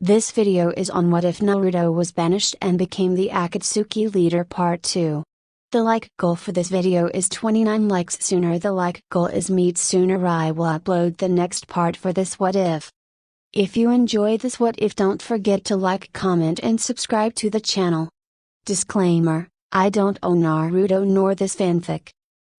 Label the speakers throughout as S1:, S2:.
S1: This video is on what if Naruto was banished and became the Akatsuki leader part 2. The like goal for this video is 29 likes. Sooner the like goal is met, sooner I will upload the next part for this what if. If you enjoy this what if, don't forget to like, comment and subscribe to the channel. Disclaimer: I don't own Naruto nor this fanfic.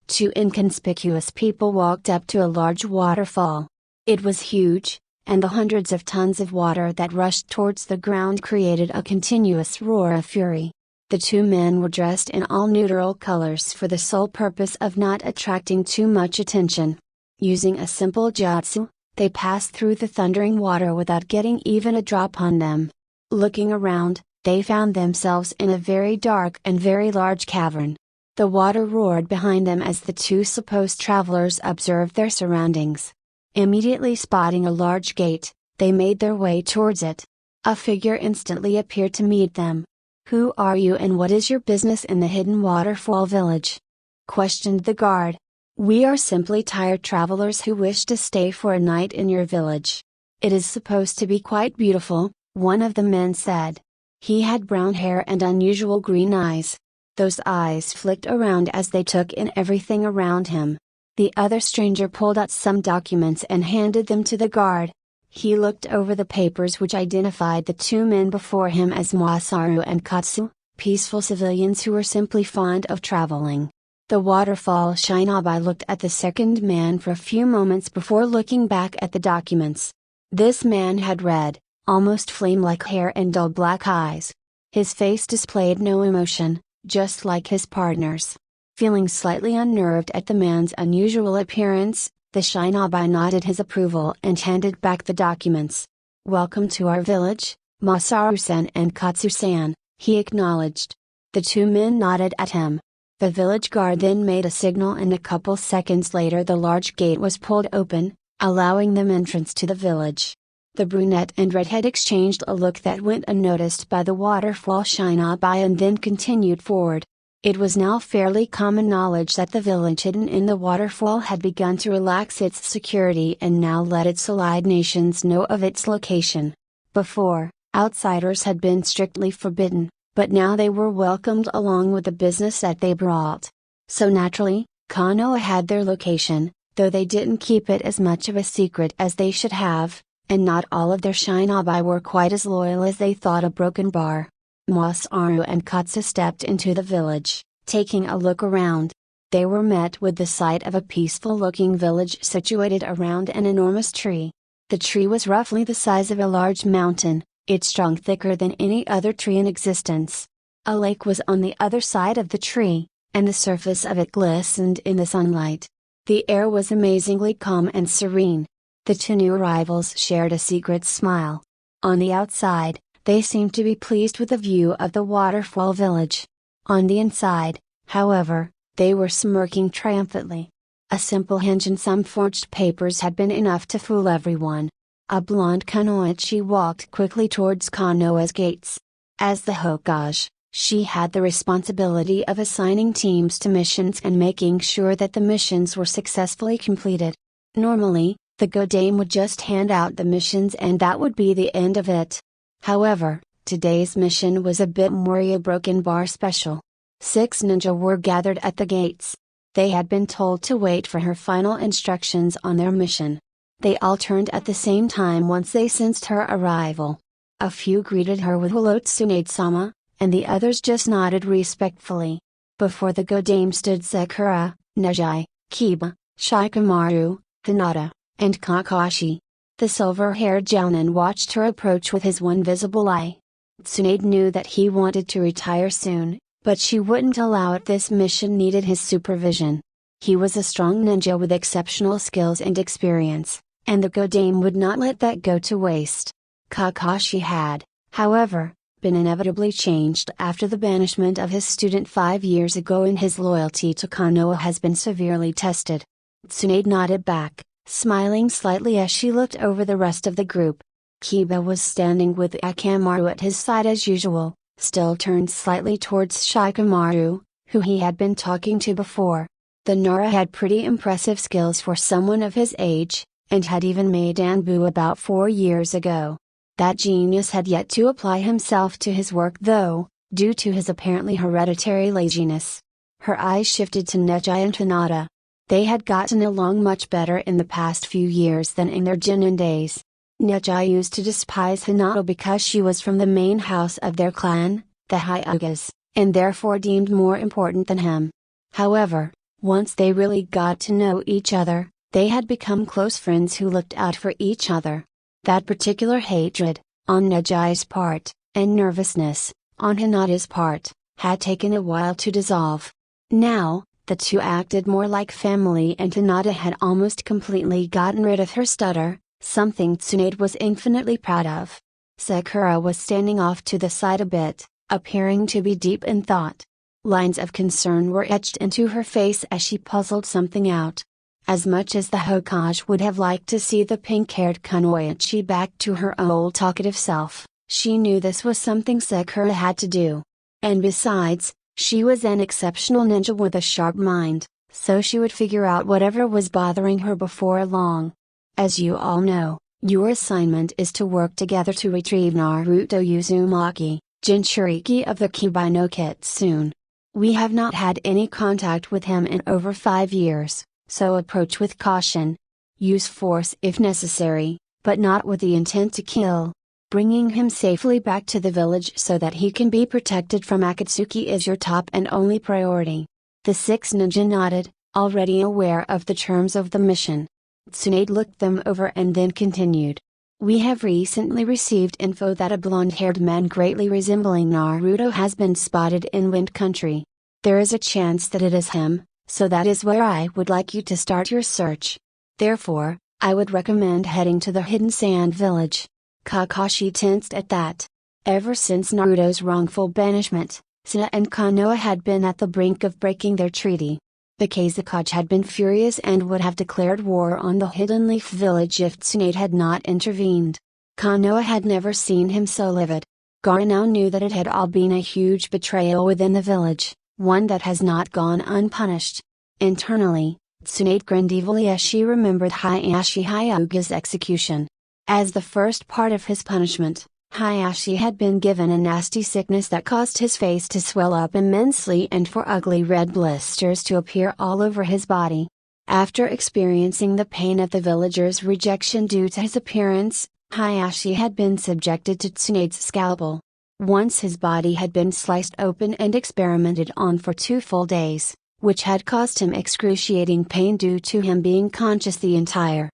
S1: Two inconspicuous people walked up to a large waterfall. It was huge, and the hundreds of tons of water that rushed towards the ground created a continuous roar of fury. The two men were dressed in all neutral colors for the sole purpose of not attracting too much attention. Using a simple jutsu, they passed through the thundering water without getting even a drop on them. Looking around, they found themselves in a very dark and very large cavern. The water roared behind them as the two supposed travelers observed their surroundings. Immediately spotting a large gate, they made their way towards it. A figure instantly appeared to meet them. "Who are you and what is your business in the hidden waterfall village?" questioned the guard. "We are simply tired travelers who wish to stay for a night in your village. It is supposed to be quite beautiful," one of the men said. He had brown hair and unusual green eyes. Those eyes flicked around as they took in everything around him. The other stranger pulled out some documents and handed them to the guard. He looked over the papers which identified the two men before him as Masaru and Katsu, peaceful civilians who were simply fond of traveling. The waterfall shinobi looked at the second man for a few moments before looking back at the documents. This man had red, almost flame-like hair and dull black eyes. His face displayed no emotion, just like his partner's. Feeling slightly unnerved at the man's unusual appearance, the shinobi nodded his approval and handed back the documents. "Welcome to our village, Masaru-san and Katsu-san," he acknowledged. The two men nodded at him. The village guard then made a signal and a couple seconds later the large gate was pulled open, allowing them entrance to the village. The brunette and redhead exchanged a look that went unnoticed by the waterfall shinobi and then continued forward. It was now fairly common knowledge that the village hidden in the waterfall had begun to relax its security and now let its allied nations know of its location. Before, outsiders had been strictly forbidden, but now they were welcomed along with the business that they brought. So naturally, Konoha had their location, though they didn't keep it as much of a secret as they should have, and not all of their shinobi were quite as loyal as they thought. A broken bar. Masaru and Katsu stepped into the village, taking a look around. They were met with the sight of a peaceful-looking village situated around an enormous tree. The tree was roughly the size of a large mountain, its trunk thicker than any other tree in existence. A lake was on the other side of the tree, and the surface of it glistened in the sunlight. The air was amazingly calm and serene. The two new arrivals shared a secret smile. On the outside, they seemed to be pleased with the view of the waterfall village. On the inside, however, they were smirking triumphantly. A simple hint and some forged papers had been enough to fool everyone. A blonde kunoichi walked quickly towards Konoha's gates. As the Hokage, she had the responsibility of assigning teams to missions and making sure that the missions were successfully completed. Normally, the Godame would just hand out the missions and that would be the end of it. However, today's mission was a bit more a broken bar special. 6 ninja were gathered at the gates. They had been told to wait for her final instructions on their mission. They all turned at the same time once they sensed her arrival. A few greeted her with "Hello Tsunade-sama," and the others just nodded respectfully. Before the Godame stood Sakura, Neji, Kiba, Shikamaru, Hinata, and Kakashi. The silver-haired Jounin watched her approach with his one visible eye. Tsunade knew that he wanted to retire soon, but she wouldn't allow it. This mission needed his supervision. He was a strong ninja with exceptional skills and experience, and the Godame would not let that go to waste. Kakashi had, however, been inevitably changed after the banishment of his student 5 years ago, and his loyalty to Konoha has been severely tested. Tsunade nodded back, smiling slightly as she looked over the rest of the group. Kiba was standing with Akamaru at his side as usual, still turned slightly towards Shikamaru, who he had been talking to before. The Nara had pretty impressive skills for someone of his age, and had even made Anbu about 4 years ago. That genius had yet to apply himself to his work though, due to his apparently hereditary laziness. Her eyes shifted to Neji and Hinata. They had gotten along much better in the past few years than in their Genin days. Neji used to despise Hinata because she was from the main house of their clan, the Hyugas, and therefore deemed more important than him. However, once they really got to know each other, they had become close friends who looked out for each other. That particular hatred, on Neji's part, and nervousness, on Hinata's part, had taken a while to dissolve. Now, the two acted more like family and Hinata had almost completely gotten rid of her stutter, something Tsunade was infinitely proud of. Sakura was standing off to the side a bit, appearing to be deep in thought. Lines of concern were etched into her face as she puzzled something out. As much as the Hokage would have liked to see the pink-haired Kunoichi back to her old talkative self, she knew this was something Sakura had to do. And besides, she was an exceptional ninja with a sharp mind, so she would figure out whatever was bothering her before long. As you all know, your assignment is to work together to retrieve Naruto Uzumaki, Jinchuriki of the Kyuubi no Kitsune. We have not had any contact with him in over 5 years, so approach with caution. Use force if necessary, but not with the intent to kill. Bringing him safely back to the village so that he can be protected from Akatsuki is your top and only priority. The 6 ninja nodded, already aware of the terms of the mission. Tsunade looked them over and then continued. We have recently received info that a blonde-haired man greatly resembling Naruto has been spotted in Wind Country. There is a chance that it is him, so that is where I would like you to start your search. Therefore, I would recommend heading to the Hidden Sand Village. Kakashi tensed at that. Ever since Naruto's wrongful banishment, Suna and Konoha had been at the brink of breaking their treaty. The Kazekage had been furious and would have declared war on the Hidden Leaf Village if Tsunade had not intervened. Konoha had never seen him so livid. Gaara now knew that it had all been a huge betrayal within the village, one that has not gone unpunished. Internally, Tsunade grinned evilly as she remembered Hayashi Hyuga's execution. As the first part of his punishment, Hayashi had been given a nasty sickness that caused his face to swell up immensely and for ugly red blisters to appear all over his body. After experiencing the pain of the villagers' rejection due to his appearance, Hayashi had been subjected to Tsunade's scalpel. Once his body had been sliced open and experimented on for 2 full days, which had caused him excruciating pain due to him being conscious the entire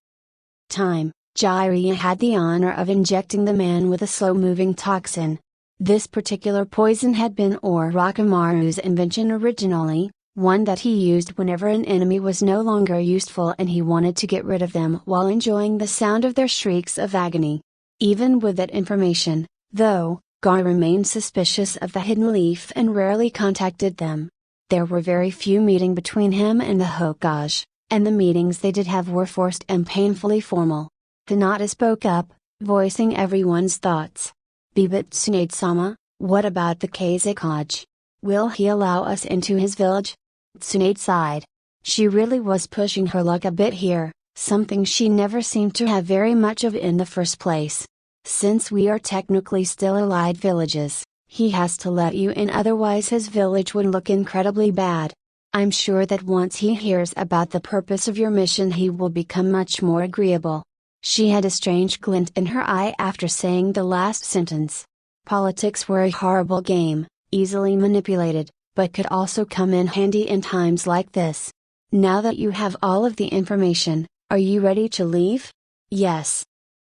S1: time. Jiraiya had the honor of injecting the man with a slow-moving toxin. This particular poison had been Orochimaru's invention originally, one that he used whenever an enemy was no longer useful and he wanted to get rid of them while enjoying the sound of their shrieks of agony. Even with that information, though, Gaara remained suspicious of the Hidden Leaf and rarely contacted them. There were very few meetings between him and the Hokage, and the meetings they did have were forced and painfully formal. Hinata spoke up, voicing everyone's thoughts. But Tsunade-sama, what about the Kazekage? Will he allow us into his village? Tsunade sighed. She really was pushing her luck a bit here, something she never seemed to have very much of in the first place. Since we are technically still allied villages, he has to let you in, otherwise his village would look incredibly bad. I'm sure that once he hears about the purpose of your mission he will become much more agreeable. She had a strange glint in her eye after saying the last sentence. Politics were a horrible game, easily manipulated, but could also come in handy in times like this. Now that you have all of the information, are you ready to leave? Yes.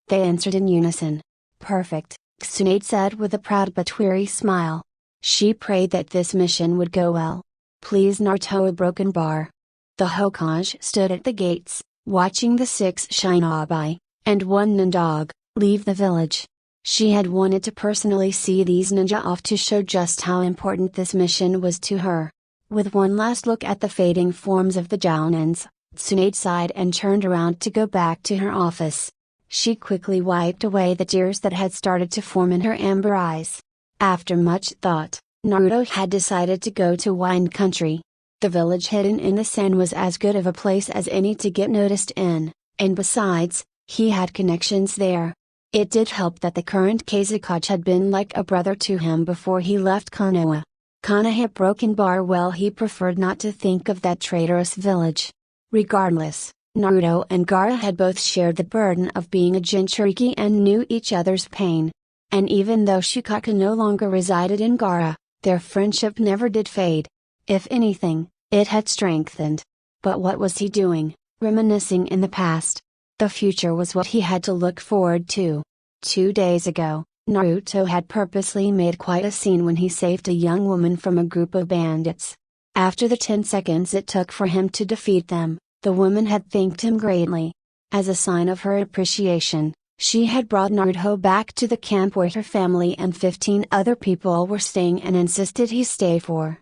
S1: They answered in unison. Perfect, Tsunade said with a proud but weary smile. She prayed that this mission would go well. Please Naruto a broken bar. The Hokage stood at the gates, watching the 6 shinobi, and 1 nindog, leave the village. She had wanted to personally see these ninja off to show just how important this mission was to her. With one last look at the fading forms of the Jounins, Tsunade sighed and turned around to go back to her office. She quickly wiped away the tears that had started to form in her amber eyes. After much thought, Naruto had decided to go to Wind Country. The village hidden in the sand was as good of a place as any to get noticed in, and besides, he had connections there. It did help that the current Kazekage had been like a brother to him before he left Konoha. Konoha had broken bar well, he preferred not to think of that traitorous village. Regardless, Naruto and Gaara had both shared the burden of being a Jinchuriki and knew each other's pain. And even though Shikaka no longer resided in Gaara, their friendship never did fade. If anything, it had strengthened. But what was he doing, reminiscing in the past? The future was what he had to look forward to. 2 days ago, Naruto had purposely made quite a scene when he saved a young woman from a group of bandits. After the 10 seconds it took for him to defeat them, the woman had thanked him greatly. As a sign of her appreciation, she had brought Naruto back to the camp where her family and 15 other people were staying and insisted he stay for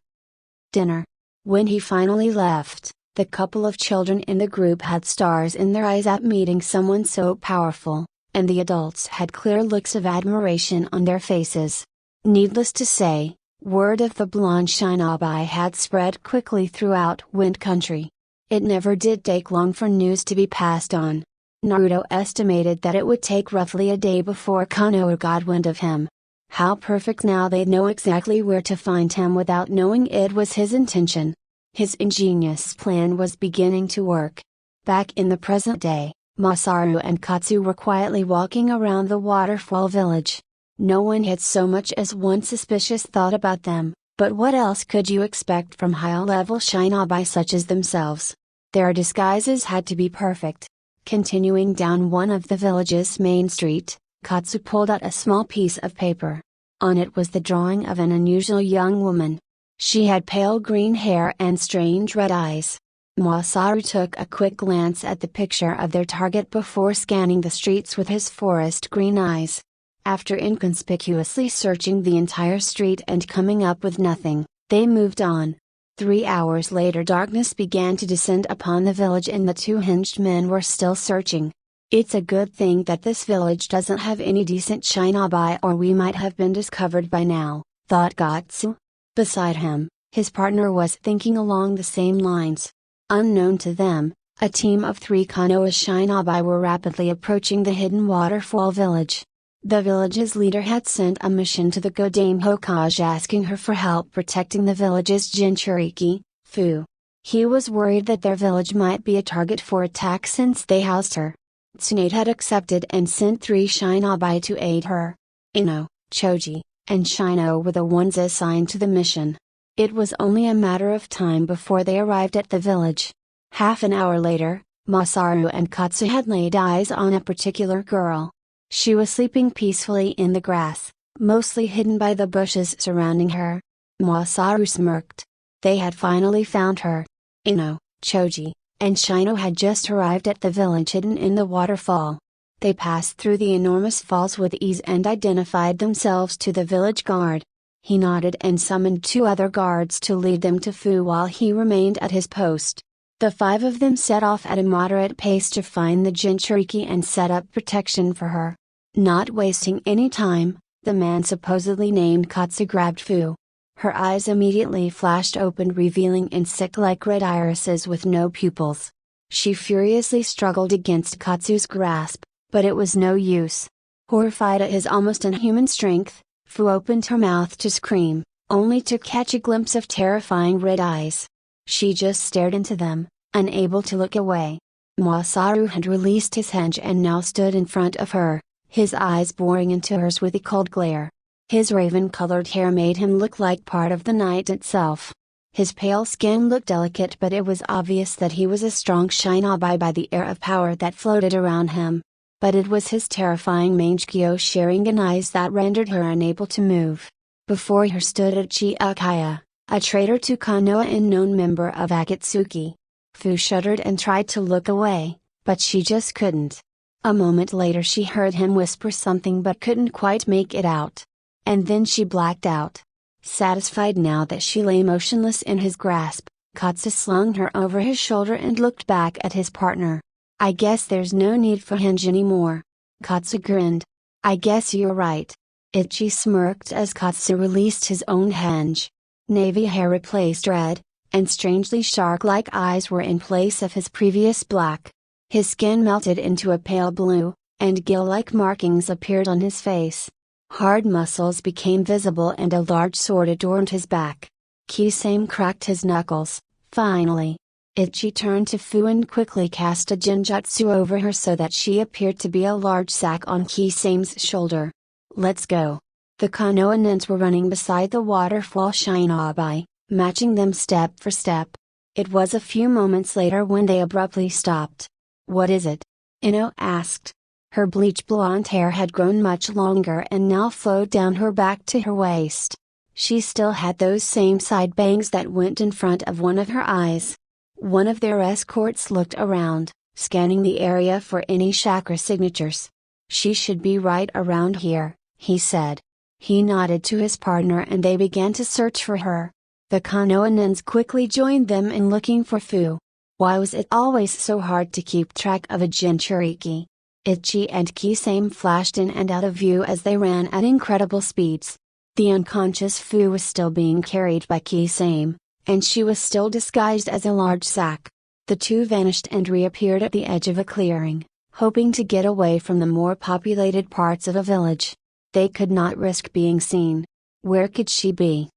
S1: dinner. When he finally left, the couple of children in the group had stars in their eyes at meeting someone so powerful, and the adults had clear looks of admiration on their faces. Needless to say, word of the blonde Shinobi had spread quickly throughout Wind Country. It never did take long for news to be passed on. Naruto estimated that it would take roughly a day before Konoha got wind of him. How perfect, now they'd know exactly where to find him without knowing it was his intention. His ingenious plan was beginning to work. Back in the present day, Masaru and Katsu were quietly walking around the waterfall village. No one had so much as one suspicious thought about them, but what else could you expect from high-level shinobi such as themselves? Their disguises had to be perfect. Continuing down one of the village's main street, Katsu pulled out a small piece of paper. On it was the drawing of an unusual young woman. She had pale green hair and strange red eyes. Masaru took a quick glance at the picture of their target before scanning the streets with his forest green eyes. After inconspicuously searching the entire street and coming up with nothing, they moved on. 3 hours later darkness began to descend upon the village and the two hinged men were still searching. It's a good thing that this village doesn't have any decent shinobi or we might have been discovered by now, thought Katsu. Beside him, his partner was thinking along the same lines. Unknown to them, a team of 3 Konoha shinobi were rapidly approaching the hidden waterfall village. The village's leader had sent a mission to the Godame Hokage asking her for help protecting the village's Jinchuriki, Fu. He was worried that their village might be a target for attack since they housed her. Tsunade had accepted and sent 3 shinobi to aid her. Ino, Choji, and Shino were the ones assigned to the mission. It was only a matter of time before they arrived at the village. Half an hour later, Masaru and Katsu had laid eyes on a particular girl. She was sleeping peacefully in the grass, mostly hidden by the bushes surrounding her. Masaru smirked. They had finally found her. Ino, Choji, and Shino had just arrived at the village hidden in the waterfall. They passed through the enormous falls with ease and identified themselves to the village guard. He nodded and summoned 2 other guards to lead them to Fu while he remained at his post. The 5 of them set off at a moderate pace to find the Jinchuriki and set up protection for her. Not wasting any time, the man supposedly named Katsu grabbed Fu. Her eyes immediately flashed open, revealing insect-like red irises with no pupils. She furiously struggled against Katsu's grasp, but it was no use. Horrified at his almost inhuman strength, Fu opened her mouth to scream, only to catch a glimpse of terrifying red eyes. She just stared into them, unable to look away. Masaru had released his henge and now stood in front of her, his eyes boring into hers with a cold glare. His raven-colored hair made him look like part of the night itself. His pale skin looked delicate, but it was obvious that he was a strong shinobi by the air of power that floated around him. But it was his terrifying Mangekyo Sharingan eyes that rendered her unable to move. Before her stood Uchiha, a traitor to Konoha and known member of Akatsuki. Fu shuddered and tried to look away, but she just couldn't. A moment later she heard him whisper something but couldn't quite make it out. And then she blacked out. Satisfied now that she lay motionless in his grasp, Katsu slung her over his shoulder and looked back at his partner. I guess there's no need for henge anymore. Katsu grinned. I guess you're right. Ichi smirked as Katsu released his own henge. Navy hair replaced red, and strangely shark-like eyes were in place of his previous black. His skin melted into a pale blue, and gill-like markings appeared on his face. Hard muscles became visible and a large sword adorned his back. Kisame cracked his knuckles. Finally, Ichi turned to Fu and quickly cast a genjutsu over her so that she appeared to be a large sack on Kisame's shoulder. "Let's go." The Konoha ninjas were running beside the waterfall Shinobi, matching them step for step. It was a few moments later when they abruptly stopped. "What is it?" Ino asked. Her bleach blonde hair had grown much longer and now flowed down her back to her waist. She still had those same side bangs that went in front of one of her eyes. One of their escorts looked around, scanning the area for any chakra signatures. "She should be right around here," he said. He nodded to his partner and they began to search for her. The Konoha ninjas quickly joined them in looking for Fu. Why was it always so hard to keep track of a Jinchuriki? Ichi and Kisame flashed in and out of view as they ran at incredible speeds. The unconscious Fu was still being carried by Kisame, and she was still disguised as a large sack. The two vanished and reappeared at the edge of a clearing, hoping to get away from the more populated parts of a village. They could not risk being seen. "Where could she be?"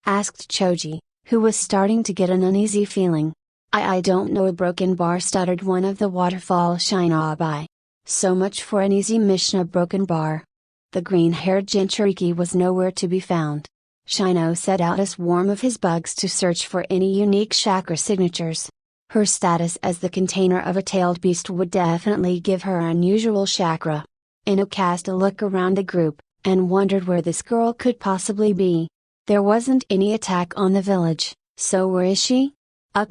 S1: asked Choji, who was starting to get an uneasy feeling. I don't know," a broken bar stuttered one of the waterfall Shinobi. "So much for an easy mission, a broken bar." The green-haired Jinchuriki was nowhere to be found. Shino set out a swarm of his bugs to search for any unique chakra signatures. Her status as the container of a tailed beast would definitely give her unusual chakra. Ino cast a look around the group, and wondered where this girl could possibly be. There wasn't any attack on the village, so where is she?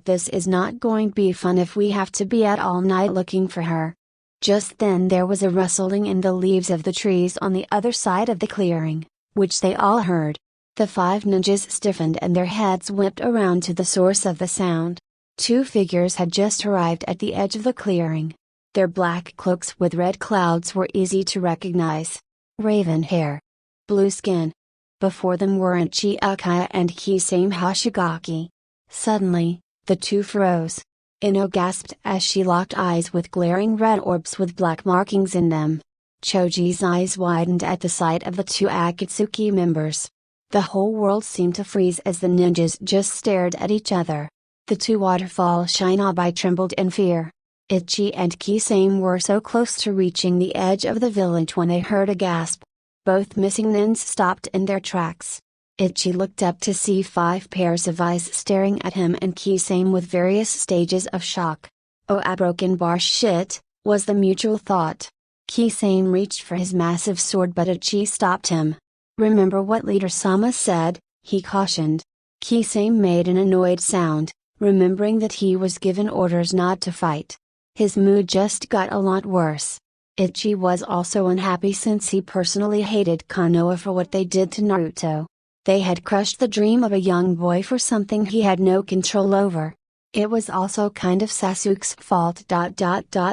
S1: This is not going to be fun if we have to be out all night looking for her. Just then there was a rustling in the leaves of the trees on the other side of the clearing, which they all heard. The five ninjas stiffened and their heads whipped around to the source of the sound. Two figures had just arrived at the edge of the clearing. Their black cloaks with red clouds were easy to recognize. Raven hair. Blue skin. Before them were Ichi Ukaya and Kisame Hoshigaki. Suddenly, the two froze. Ino gasped as she locked eyes with glaring red orbs with black markings in them. Choji's eyes widened at the sight of the two Akatsuki members. The whole world seemed to freeze as the ninjas just stared at each other. The two waterfall Shinobi trembled in fear. Ichi and Kisame were so close to reaching the edge of the village when they heard a gasp. Both missing ninjas stopped in their tracks. Ichi looked up to see 5 pairs of eyes staring at him and Kisame with various stages of shock. "Oh, a broken bar, shit," was the mutual thought. Kisame reached for his massive sword but Ichi stopped him. "Remember what Leader Sama said," he cautioned. Kisame made an annoyed sound, remembering that he was given orders not to fight. His mood just got a lot worse. Ichi was also unhappy since he personally hated Konoha for what they did to Naruto. They had crushed the dream of a young boy for something he had no control over. It was also kind of Sasuke's fault.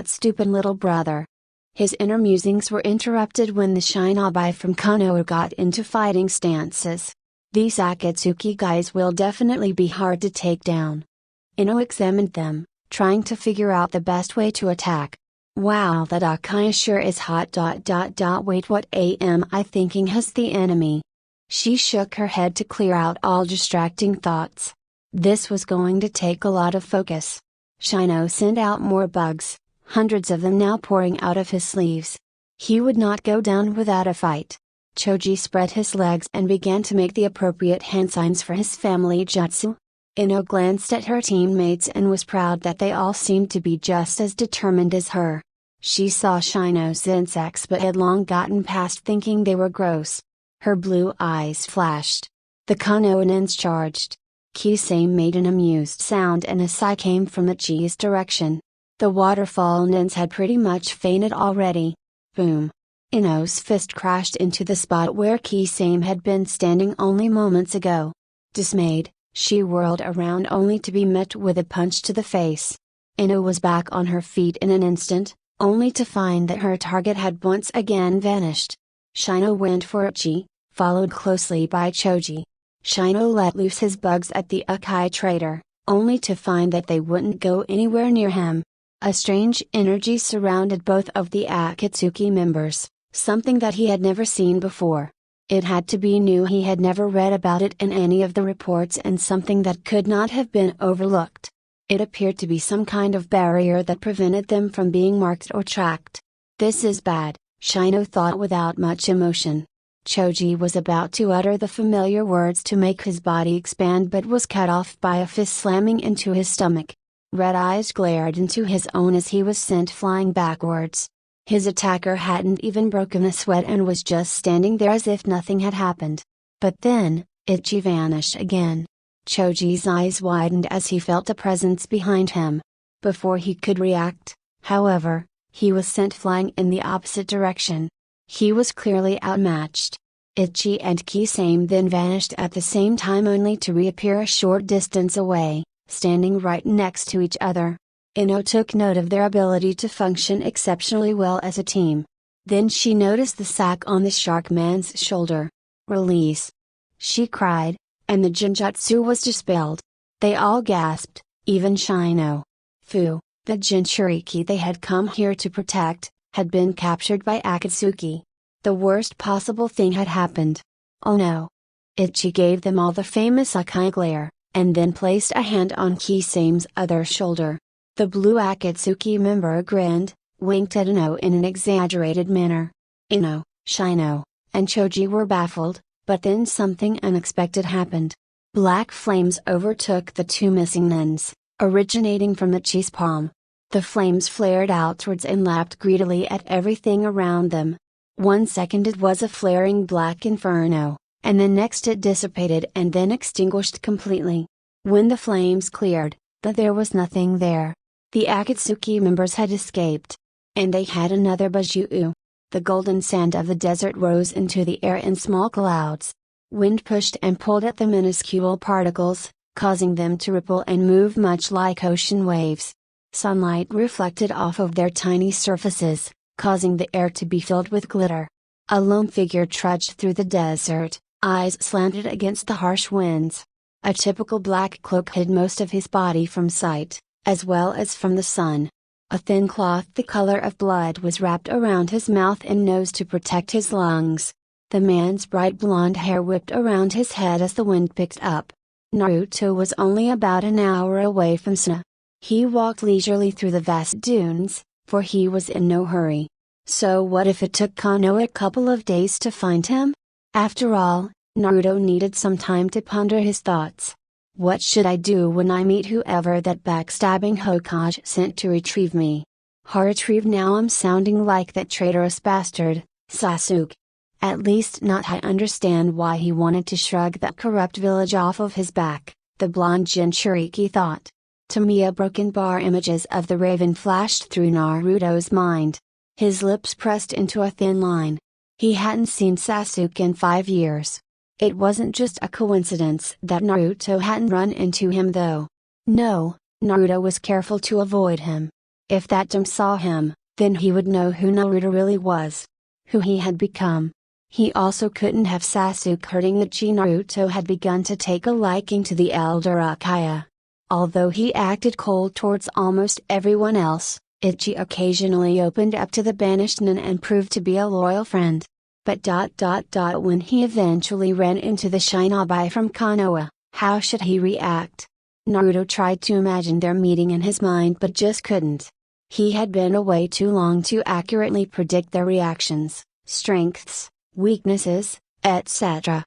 S1: Stupid little brother. His inner musings were interrupted when the Shinobi from Konoha got into fighting stances. "These Akatsuki guys will definitely be hard to take down." Ino examined them, trying to figure out the best way to attack. "Wow, that Akaya sure is hot. Wait, what am I thinking? Has the enemy?" She shook her head to clear out all distracting thoughts. This was going to take a lot of focus. Shino sent out more bugs, hundreds of them now pouring out of his sleeves. He would not go down without a fight. Choji spread his legs and began to make the appropriate hand signs for his family jutsu. Ino glanced at her teammates and was proud that they all seemed to be just as determined as her. She saw Shino's insects but had long gotten past thinking they were gross. Her blue eyes flashed. The Konoha ninjas charged. Kisame made an amused sound and a sigh came from Ichi's direction. The waterfall ninjas had pretty much fainted already. Boom! Ino's fist crashed into the spot where Kisame had been standing only moments ago. Dismayed, she whirled around only to be met with a punch to the face. Ino was back on her feet in an instant, only to find that her target had once again vanished. Shino went for Ichi, followed closely by Choji. Shino let loose his bugs at the Ukai trader, only to find that they wouldn't go anywhere near him. A strange energy surrounded both of the Akatsuki members, something that he had never seen before. It had to be new, he had never read about it in any of the reports, and something that could not have been overlooked. It appeared to be some kind of barrier that prevented them from being marked or tracked. This is bad, Shino thought without much emotion. Choji was about to utter the familiar words to make his body expand, but was cut off by a fist slamming into his stomach. Red eyes glared into his own as he was sent flying backwards. His attacker hadn't even broken a sweat and was just standing there as if nothing had happened. But then, Ichi vanished again. Choji's eyes widened as he felt a presence behind him. Before he could react, however, he was sent flying in the opposite direction. He was clearly outmatched. Ichi and Kisame then vanished at the same time, only to reappear a short distance away, standing right next to each other. Ino took note of their ability to function exceptionally well as a team. Then she noticed the sack on the shark man's shoulder. "Release!" she cried, and the Jinjutsu was dispelled. They all gasped, even Shino. Fu, the Jinchuriki they had come here to protect, had been captured by Akatsuki. The worst possible thing had happened. Oh no! Ichi gave them all the famous Akai glare, and then placed a hand on Kisame's other shoulder. The blue Akatsuki member grinned, winked at Ino in an exaggerated manner. Ino, Shino, and Choji were baffled, but then something unexpected happened. Black flames overtook the two missing nuns, originating from Ichi's palm. The flames flared outwards and lapped greedily at everything around them. 1 second it was a flaring black inferno, and the next it dissipated and then extinguished completely. When the flames cleared, there was nothing there. The Akatsuki members had escaped. And they had another Bajuu. The golden sand of the desert rose into the air in small clouds. Wind pushed and pulled at the minuscule particles, causing them to ripple and move much like ocean waves. Sunlight reflected off of their tiny surfaces, causing the air to be filled with glitter. A lone figure trudged through the desert, eyes slanted against the harsh winds. A typical black cloak hid most of his body from sight, as well as from the sun. A thin cloth the color of blood was wrapped around his mouth and nose to protect his lungs. The man's bright blonde hair whipped around his head as the wind picked up. Naruto was only about an hour away from Suna. He walked leisurely through the vast dunes, for he was in no hurry. So what if it took Konoha a couple of days to find him? After all, Naruto needed some time to ponder his thoughts. What should I do when I meet whoever that backstabbing Hokage sent to retrieve me? Retrieve, now I'm sounding like that traitorous bastard, Sasuke. At least not I understand why he wanted to shrug that corrupt village off of his back, the blonde Jinchuriki thought. Tamiya broken bar images of the raven flashed through Naruto's mind. His lips pressed into a thin line. He hadn't seen Sasuke in 5 years. It wasn't just a coincidence that Naruto hadn't run into him though. No, Naruto was careful to avoid him. If that dumb saw him, then he would know who Naruto really was. Who he had become. He also couldn't have Sasuke hurting Ichi. Naruto had begun to take a liking to the elder Akaya. Although he acted cold towards almost everyone else, Ichi occasionally opened up to the banished nun and proved to be a loyal friend. But when he eventually ran into the shinobi from Konoha, how should he react? Naruto tried to imagine their meeting in his mind but just couldn't. He had been away too long to accurately predict their reactions, strengths, weaknesses, etc.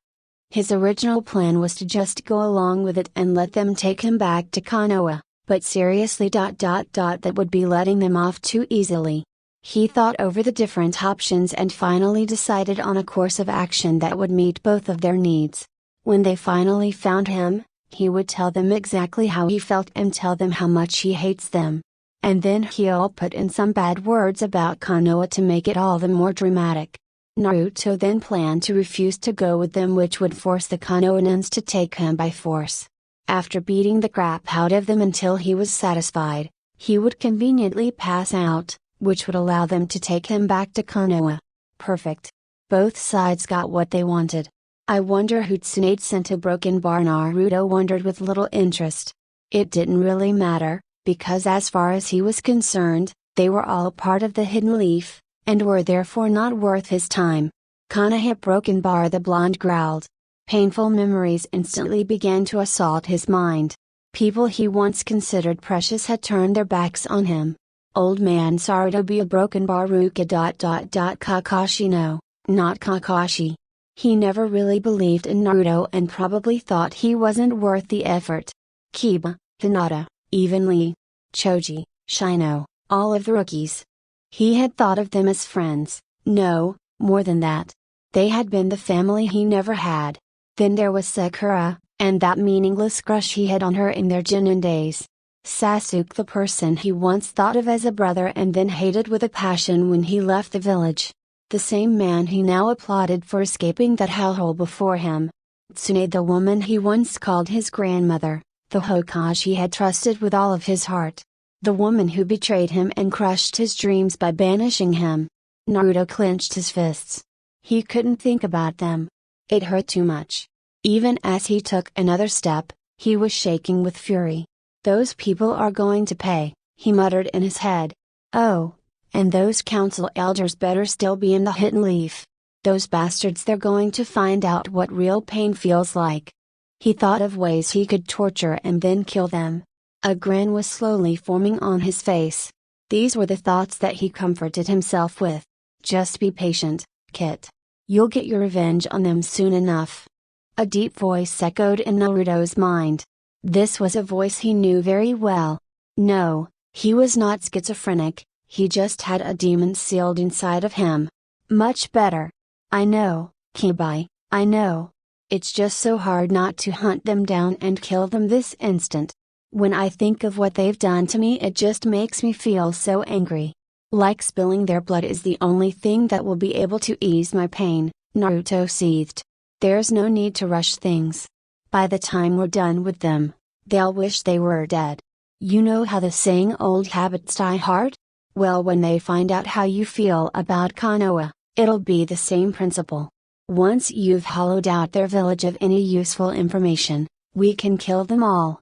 S1: His original plan was to just go along with it and let them take him back to Konoha, but seriously that would be letting them off too easily. He thought over the different options and finally decided on a course of action that would meet both of their needs. When they finally found him, he would tell them exactly how he felt and tell them how much he hates them. And then he'll put in some bad words about Konoha to make it all the more dramatic. Naruto then planned to refuse to go with them, which would force the Konohans to take him by force. After beating the crap out of them until he was satisfied, he would conveniently pass out, which would allow them to take him back to Konoha. Perfect. Both sides got what they wanted. I wonder who Tsunade sent a broken bar. Naruto wondered with little interest. It didn't really matter, because as far as he was concerned, they were all part of the hidden leaf, and were therefore not worth his time. Konoha broken bar, the blonde growled. Painful memories instantly began to assault his mind. People he once considered precious had turned their backs on him. Old man Sarutobi a broken bar Ruka. Kakashi no, not Kakashi. He never really believed in Naruto and probably thought he wasn't worth the effort. Kiba, Hinata, even Lee, Choji, Shino, all of the rookies. He had thought of them as friends, no, more than that. They had been the family he never had. Then there was Sakura, and that meaningless crush he had on her in their Genin days. Sasuke, the person he once thought of as a brother and then hated with a passion when he left the village. The same man he now applauded for escaping that hellhole before him. Tsunade, the woman he once called his grandmother, the Hokage he had trusted with all of his heart. The woman who betrayed him and crushed his dreams by banishing him. Naruto clenched his fists. He couldn't think about them. It hurt too much. Even as he took another step, he was shaking with fury. Those people are going to pay, he muttered in his head. Oh, and those council elders better still be in the hidden leaf. Those bastards, they're going to find out what real pain feels like. He thought of ways he could torture and then kill them. A grin was slowly forming on his face. These were the thoughts that he comforted himself with. Just be patient, Kit. You'll get your revenge on them soon enough. A deep voice echoed in Naruto's mind. This was a voice he knew very well. No, he was not schizophrenic, he just had a demon sealed inside of him. Much better. I know, Kibai, I know. It's just so hard not to hunt them down and kill them this instant. When I think of what they've done to me, it just makes me feel so angry. Like spilling their blood is the only thing that will be able to ease my pain, Naruto seethed. There's no need to rush things. By the time we're done with them, they'll wish they were dead. You know how the saying old habits die hard? Well, when they find out how you feel about Konoha, it'll be the same principle. Once you've hollowed out their village of any useful information, we can kill them all.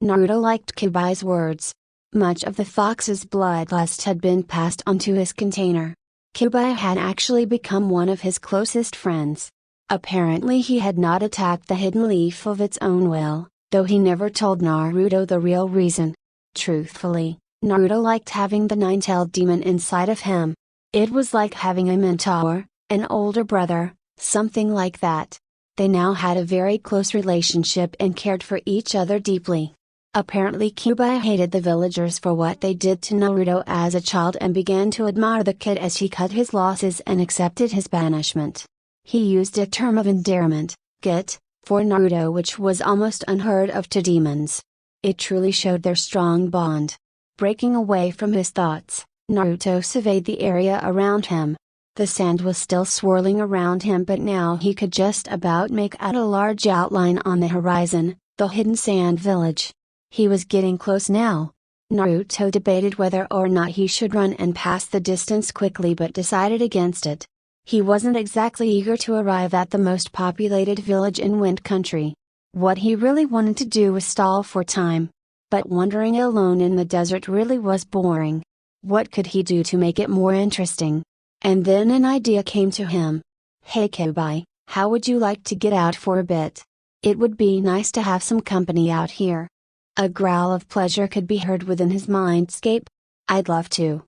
S1: Naruto liked Kibai's words. Much of the fox's bloodlust had been passed on to his container. Kibai had actually become one of his closest friends. Apparently he had not attacked the hidden leaf of its own will, though he never told Naruto the real reason. Truthfully, Naruto liked having the nine-tailed demon inside of him. It was like having a mentor, an older brother, something like that. They now had a very close relationship and cared for each other deeply. Apparently Kibai hated the villagers for what they did to Naruto as a child and began to admire the kid as he cut his losses and accepted his banishment. He used a term of endearment, Git, for Naruto, which was almost unheard of to demons. It truly showed their strong bond. Breaking away from his thoughts, Naruto surveyed the area around him. The sand was still swirling around him, but now he could just about make out a large outline on the horizon, the hidden sand village. He was getting close now. Naruto debated whether or not he should run and pass the distance quickly, but decided against it. He wasn't exactly eager to arrive at the most populated village in Wind Country. What he really wanted to do was stall for time. But wandering alone in the desert really was boring. What could he do to make it more interesting? And then an idea came to him. Hey Kibai, how would you like to get out for a bit? It would be nice to have some company out here. A growl of pleasure could be heard within his mindscape. I'd love to.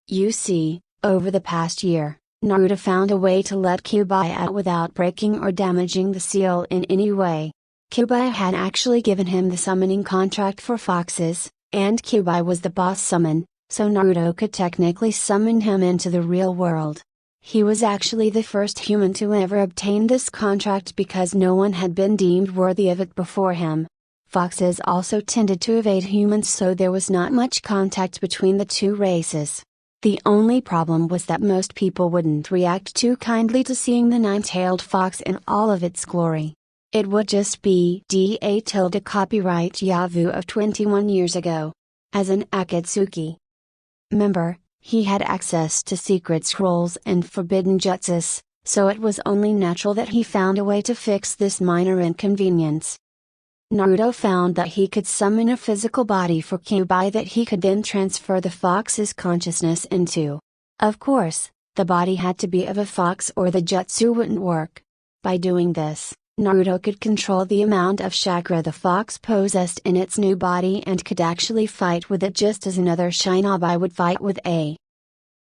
S1: You see, over the past year, Naruto found a way to let Kibai out without breaking or damaging the seal in any way. Kibai had actually given him the summoning contract for foxes, and Kibai was the boss summon, so Naruto could technically summon him into the real world. He was actually the first human to ever obtain this contract because no one had been deemed worthy of it before him. Foxes also tended to evade humans, so there was not much contact between the two races. The only problem was that most people wouldn't react too kindly to seeing the nine-tailed fox in all of its glory. It would just be DA copyright Yavu of 21 years ago. As an Akatsuki member, he had access to secret scrolls and forbidden jutsus, so it was only natural that he found a way to fix this minor inconvenience. Naruto found that he could summon a physical body for Kyuubi that he could then transfer the fox's consciousness into. Of course, the body had to be of a fox or the jutsu wouldn't work. By doing this, Naruto could control the amount of chakra the fox possessed in its new body and could actually fight with it just as another shinobi would fight with a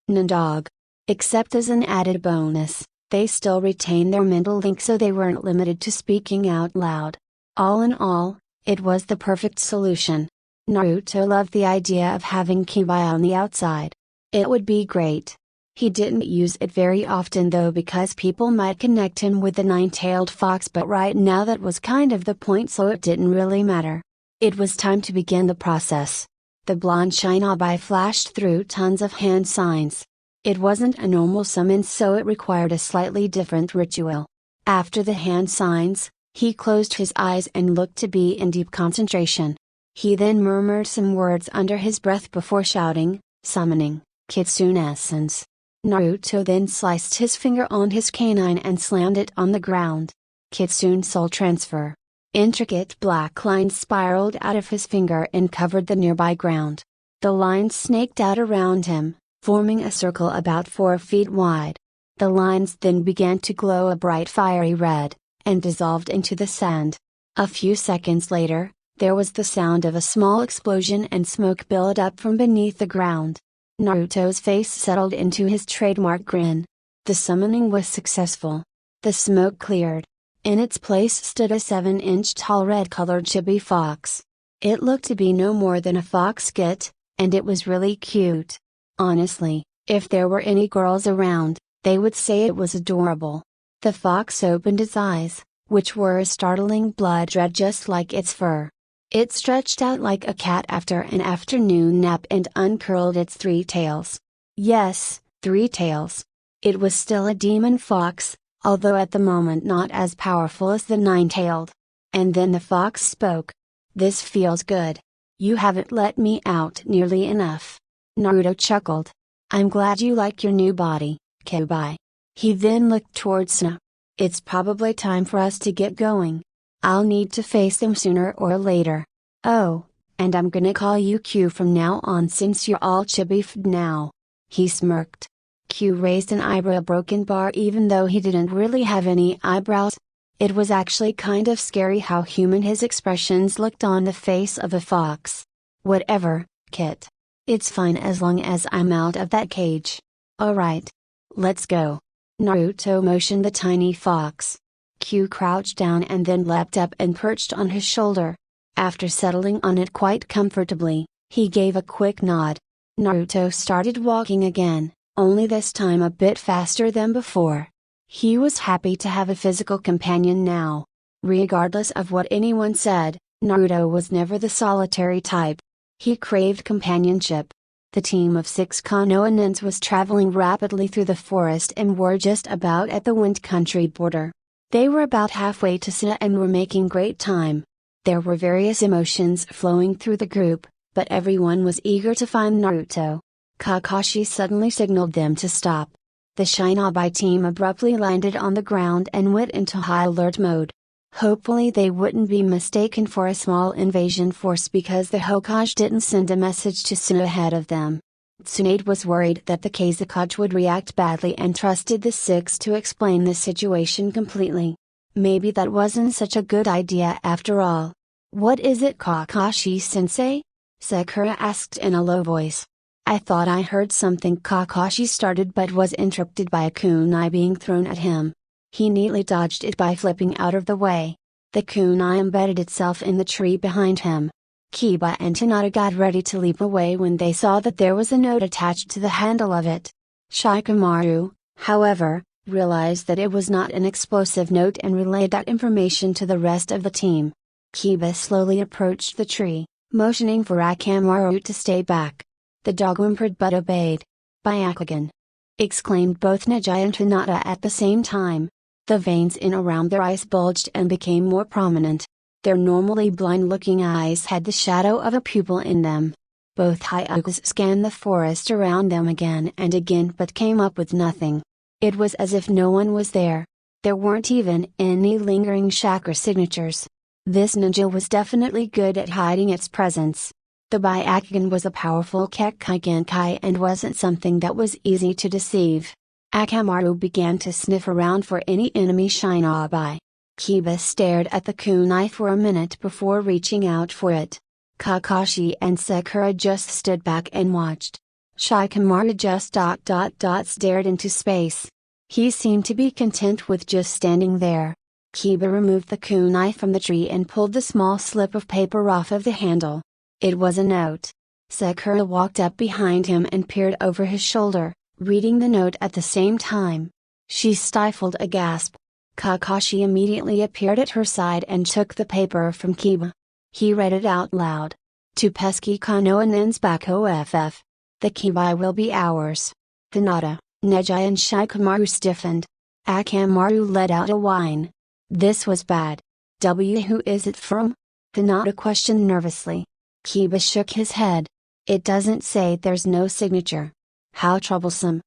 S1: Nandog. Except as an added bonus, they still retained their mental link so they weren't limited to speaking out loud. All in all, it was the perfect solution. Naruto loved the idea of having Kyuubi on the outside. It would be great. He didn't use it very often though because people might connect him with the nine-tailed fox, but right now that was kind of the point, so it didn't really matter. It was time to begin the process. The blonde shinobi flashed through tons of hand signs. It wasn't a normal summon, so it required a slightly different ritual. After the hand signs, he closed his eyes and looked to be in deep concentration. He then murmured some words under his breath before shouting, summoning Kitsune Essence. Naruto then sliced his finger on his canine and slammed it on the ground. Kitsune Soul Transfer. Intricate black lines spiraled out of his finger and covered the nearby ground. The lines snaked out around him, forming a circle about 4 feet wide. The lines then began to glow a bright fiery red, and dissolved into the sand. A few seconds later, there was the sound of a small explosion and smoke billowed up from beneath the ground. Naruto's face settled into his trademark grin. The summoning was successful. The smoke cleared. In its place stood a 7-inch tall red-colored chibi fox. It looked to be no more than a fox kit, and it was really cute. Honestly, if there were any girls around, they would say it was adorable. The fox opened its eyes, which were a startling blood red just like its fur. It stretched out like a cat after an afternoon nap and uncurled its 3 tails. Yes, 3 tails. It was still a demon fox, although at the moment not as powerful as the 9-tailed. And then the fox spoke. "This feels good. You haven't let me out nearly enough." Naruto chuckled. "I'm glad you like your new body, Kyuubi." He then looked towards Suna. "It's probably time for us to get going. I'll need to face them sooner or later. Oh, and I'm gonna call you Q from now on since you're all chibi-fed now." He smirked. Q raised an eyebrow broken bar even though he didn't really have any eyebrows. It was actually kind of scary how human his expressions looked on the face of a fox. "Whatever, Kit. It's fine as long as I'm out of that cage. Alright. Let's go." Naruto motioned the tiny fox. Q crouched down and then leapt up and perched on his shoulder. After settling on it quite comfortably, he gave a quick nod. Naruto started walking again, only this time a bit faster than before. He was happy to have a physical companion now. Regardless of what anyone said, Naruto was never the solitary type. He craved companionship. The team of 6 Konohanins was traveling rapidly through the forest and were just about at the Wind Country border. They were about halfway to Suna and were making great time. There were various emotions flowing through the group, but everyone was eager to find Naruto. Kakashi suddenly signaled them to stop. The Shinobi team abruptly landed on the ground and went into high alert mode. Hopefully they wouldn't be mistaken for a small invasion force because the Hokage didn't send a message to Suna ahead of them. Tsunade was worried that the Kazekage would react badly and trusted the 6 to explain the situation completely. Maybe that wasn't such a good idea after all. "What is it, Kakashi-sensei?" Sakura asked in a low voice. "I thought I heard something," Kakashi started but was interrupted by a kunai being thrown at him. He neatly dodged it by flipping out of the way. The kunai embedded itself in the tree behind him. Kiba and Hinata got ready to leap away when they saw that there was a note attached to the handle of it. Shikamaru, however, realized that it was not an explosive note and relayed that information to the rest of the team. Kiba slowly approached the tree, motioning for Akamaru to stay back. The dog whimpered but obeyed. "Byakugan!" exclaimed both Neji and Hinata at the same time. The veins in around their eyes bulged and became more prominent. Their normally blind-looking eyes had the shadow of a pupil in them. Both Hyugas scanned the forest around them again and again but came up with nothing. It was as if no one was there. There weren't even any lingering chakra signatures. This ninja was definitely good at hiding its presence. The Byakugan was a powerful Kekkai Genkai and wasn't something that was easy to deceive. Akamaru began to sniff around for any enemy shinobi. Kiba stared at the kunai for a minute before reaching out for it. Kakashi and Sakura just stood back and watched. Shikamaru just stared into space. He seemed to be content with just standing there. Kiba removed the kunai from the tree and pulled the small slip of paper off of the handle. It was a note. Sakura walked up behind him and peered over his shoulder, reading the note at the same time. She stifled a gasp. Kakashi immediately appeared at her side and took the paper from Kiba. He read it out loud. To pesky Konoha Nensbaku FF. The Kibai will be ours. Hinata, Neji and Shikamaru stiffened. Akamaru let out a whine. This was bad. Who is it from? Hinata questioned nervously. Kiba shook his head. It doesn't say there's no signature. How troublesome.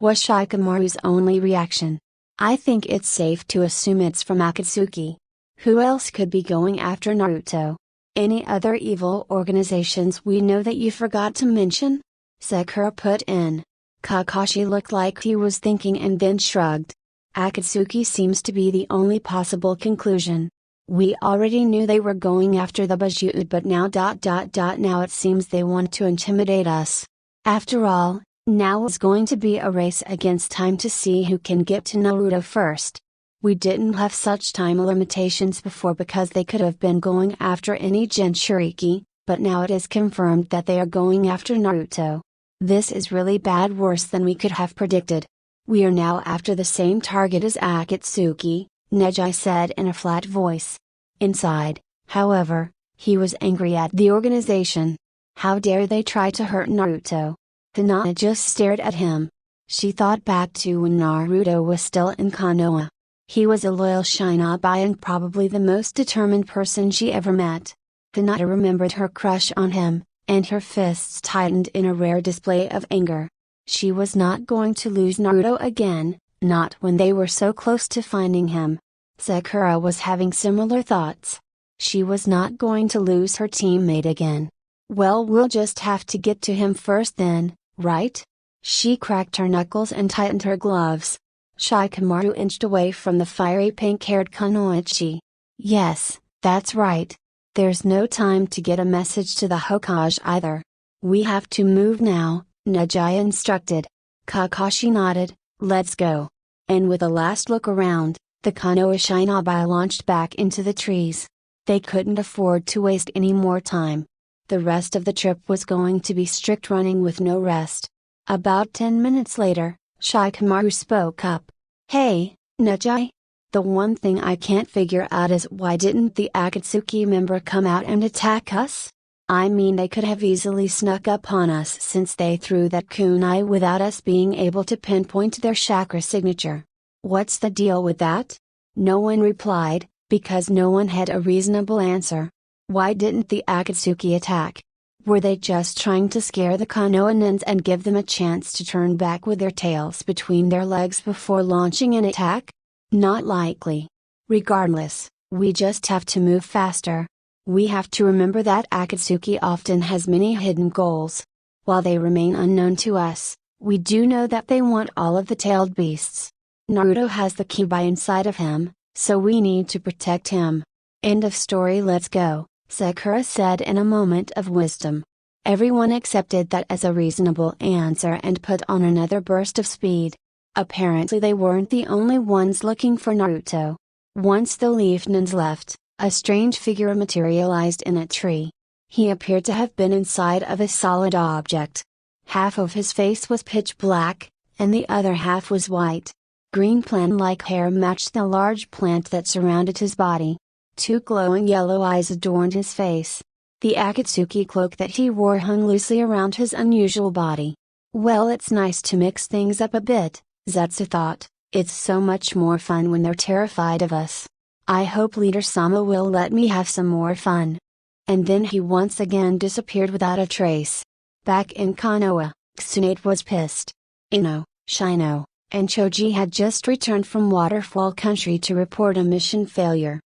S1: Was Shikamaru's only reaction. I think it's safe to assume it's from Akatsuki. Who else could be going after Naruto? Any other evil organizations we know that you forgot to mention? Sakura put in. Kakashi looked like he was thinking and then shrugged. Akatsuki seems to be the only possible conclusion. We already knew they were going after the Banished, but now now it seems they want to intimidate us. After all, now it's going to be a race against time to see who can get to Naruto first. We didn't have such time limitations before because they could have been going after any Jinchuriki, but now it is confirmed that they are going after Naruto. This is really bad, worse than we could have predicted. We are now after the same target as Akatsuki, Neji said in a flat voice. Inside, however, he was angry at the organization. How dare they try to hurt Naruto? Hinata just stared at him. She thought back to when Naruto was still in Konoha. He was a loyal shinobi and probably the most determined person she ever met. Hinata remembered her crush on him, and her fists tightened in a rare display of anger. She was not going to lose Naruto again, not when they were so close to finding him. Sakura was having similar thoughts. She was not going to lose her teammate again. Well, we'll just have to get to him first then, right? She cracked her knuckles and tightened her gloves. Shikamaru inched away from the fiery pink-haired Kunoichi. Yes, that's right. There's no time to get a message to the Hokage either. We have to move now, Neji instructed. Kakashi nodded. Let's go. And with a last look around, the Konoha shinobi launched back into the trees. They couldn't afford to waste any more time. The rest of the trip was going to be strict running with no rest. About 10 minutes later, Shikamaru spoke up. Hey, Neji? The one thing I can't figure out is why didn't the Akatsuki member come out and attack us? I mean, they could have easily snuck up on us since they threw that kunai without us being able to pinpoint their chakra signature. What's the deal with that? No one replied, because no one had a reasonable answer. Why didn't the Akatsuki attack? Were they just trying to scare the Konohans and give them a chance to turn back with their tails between their legs before launching an attack? Not likely. Regardless, we just have to move faster. We have to remember that Akatsuki often has many hidden goals. While they remain unknown to us, we do know that they want all of the tailed beasts. Naruto has the Kibai inside of him, so we need to protect him. End of story. Let's go, Sakura said in a moment of wisdom. Everyone accepted that as a reasonable answer and put on another burst of speed. Apparently they weren't the only ones looking for Naruto. Once the Leafnans left, a strange figure materialized in a tree. He appeared to have been inside of a solid object. Half of his face was pitch black, and the other half was white. Green plant-like hair matched the large plant that surrounded his body. Two glowing yellow eyes adorned his face. The Akatsuki cloak that he wore hung loosely around his unusual body. Well, it's nice to mix things up a bit, Zetsu thought. It's so much more fun when they're terrified of us. I hope Leader Sama will let me have some more fun. And then he once again disappeared without a trace. Back in Konoha, Tsunade was pissed. Ino, Shino, and Choji had just returned from Waterfall Country to report a mission failure.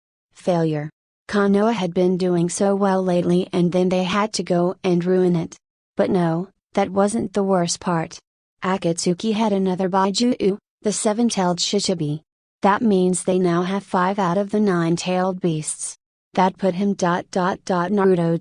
S1: Konoha had been doing so well lately and then they had to go and ruin it. But no, that wasn't the worst part. Akatsuki had another Baiju, the seven-tailed Shichibi. That means they now have 5 out of the 9-tailed beasts. That put him Naruto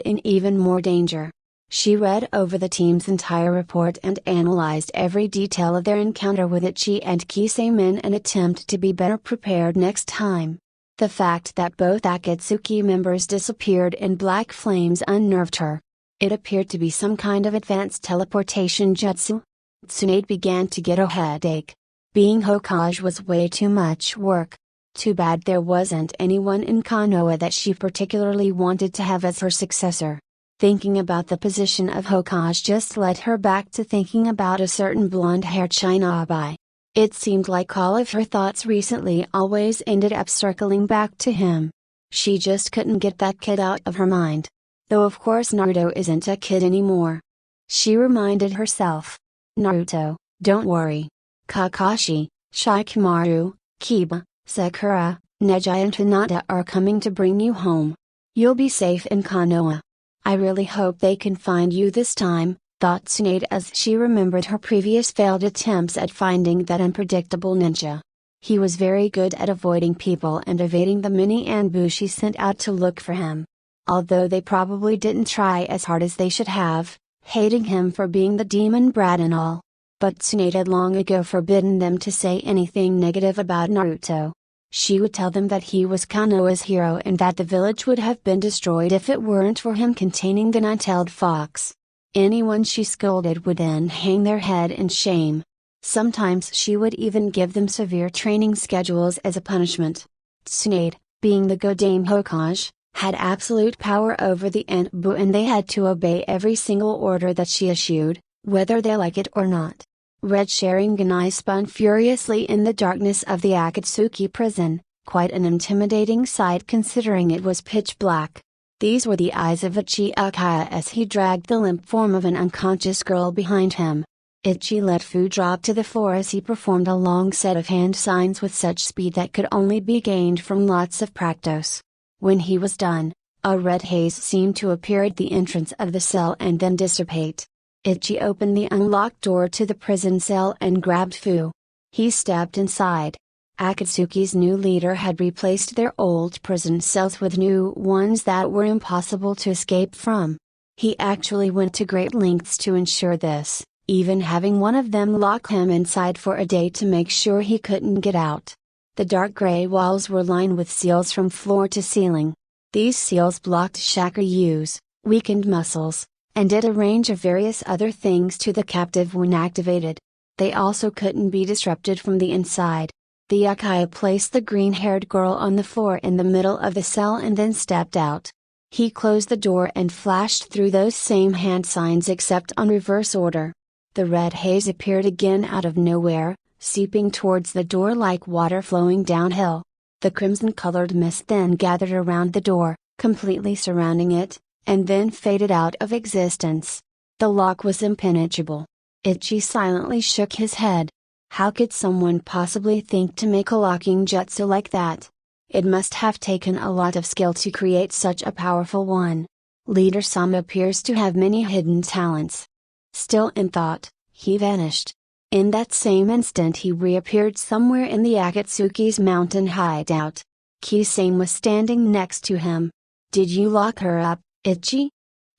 S1: in even more danger. She read over the team's entire report and analyzed every detail of their encounter with Ichi and Kisame in an attempt to be better prepared next time. The fact that both Akatsuki members disappeared in black flames unnerved her. It appeared to be some kind of advanced teleportation jutsu. Tsunade began to get a headache. Being Hokage was way too much work. Too bad there wasn't anyone in Konoha that she particularly wanted to have as her successor. Thinking about the position of Hokage just led her back to thinking about a certain blonde-haired shinobi. It seemed like all of her thoughts recently always ended up circling back to him. She just couldn't get that kid out of her mind. Though of course Naruto isn't a kid anymore. She reminded herself. Naruto, don't worry. Kakashi, Shikamaru, Kiba, Sakura, Neji and Hinata are coming to bring you home. You'll be safe in Konoha. I really hope they can find you this time, thought Tsunade as she remembered her previous failed attempts at finding that unpredictable ninja. He was very good at avoiding people and evading the many Anbu she sent out to look for him. Although they probably didn't try as hard as they should have, hating him for being the demon brat and all. But Tsunade had long ago forbidden them to say anything negative about Naruto. She would tell them that he was Konoha's hero and that the village would have been destroyed if it weren't for him containing the nine-tailed fox. Anyone she scolded would then hang their head in shame. Sometimes she would even give them severe training schedules as a punishment. Tsunade, being the Godame Hokage, had absolute power over the Anbu and they had to obey every single order that she issued, whether they like it or not. Red Sharinganai spun furiously in the darkness of the Akatsuki prison, quite an intimidating sight considering it was pitch black. These were the eyes of Uchiha as he dragged the limp form of an unconscious girl behind him. Ichi let Fu drop to the floor as he performed a long set of hand signs with such speed that could only be gained from lots of practice. When he was done, a red haze seemed to appear at the entrance of the cell and then dissipate. Ichi opened the unlocked door to the prison cell and grabbed Fu. He stepped inside. Akatsuki's new leader had replaced their old prison cells with new ones that were impossible to escape from. He actually went to great lengths to ensure this, even having one of them lock him inside for a day to make sure he couldn't get out. The dark gray walls were lined with seals from floor to ceiling. These seals blocked Shakuryu's weakened muscles, and did a range of various other things to the captive when activated. They also couldn't be disrupted from the inside. The Uchiha placed the green-haired girl on the floor in the middle of the cell and then stepped out. He closed the door and flashed through those same hand signs except on reverse order. The red haze appeared again out of nowhere, seeping towards the door like water flowing downhill. The crimson-colored mist then gathered around the door, completely surrounding it, and then faded out of existence. The lock was impenetrable. Ichi silently shook his head. How could someone possibly think to make a locking jutsu like that? It must have taken a lot of skill to create such a powerful one. Leader Sama appears to have many hidden talents. Still in thought, he vanished. In that same instant he reappeared somewhere in the Akatsuki's mountain hideout. Kisame was standing next to him. "Did you lock her up, Ichi?"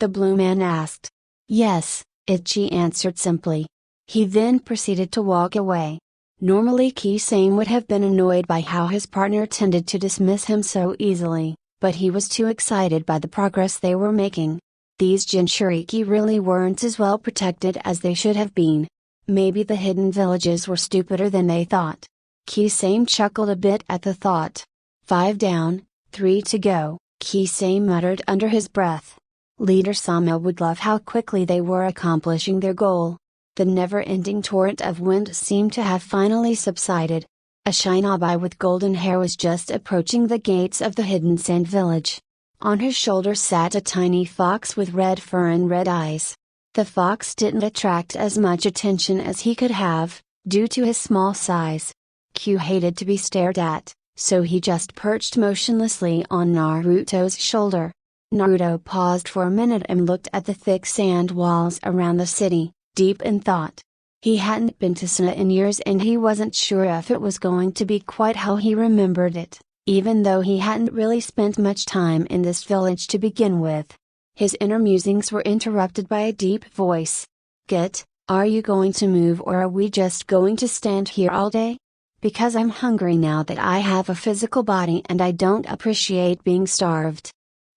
S1: the blue man asked. "Yes," Ichi answered simply. He then proceeded to walk away. Normally Kisame would have been annoyed by how his partner tended to dismiss him so easily, but he was too excited by the progress they were making. These Jinchuriki really weren't as well protected as they should have been. Maybe the hidden villages were stupider than they thought. Kisame chuckled a bit at the thought. 5 down, 3 to go, Kisame muttered under his breath. Leader Sama would love how quickly they were accomplishing their goal. The never-ending torrent of wind seemed to have finally subsided. A shinobi with golden hair was just approaching the gates of the hidden sand village. On his shoulder sat a tiny fox with red fur and red eyes. The fox didn't attract as much attention as he could have, due to his small size. Q hated to be stared at, so he just perched motionlessly on Naruto's shoulder. Naruto paused for a minute and looked at the thick sand walls around the city, deep in thought. He hadn't been to Suna in years and he wasn't sure if it was going to be quite how he remembered it, even though he hadn't really spent much time in this village to begin with. His inner musings were interrupted by a deep voice. "Get, are you going to move or are we just going to stand here all day? Because I'm hungry now that I have a physical body and I don't appreciate being starved."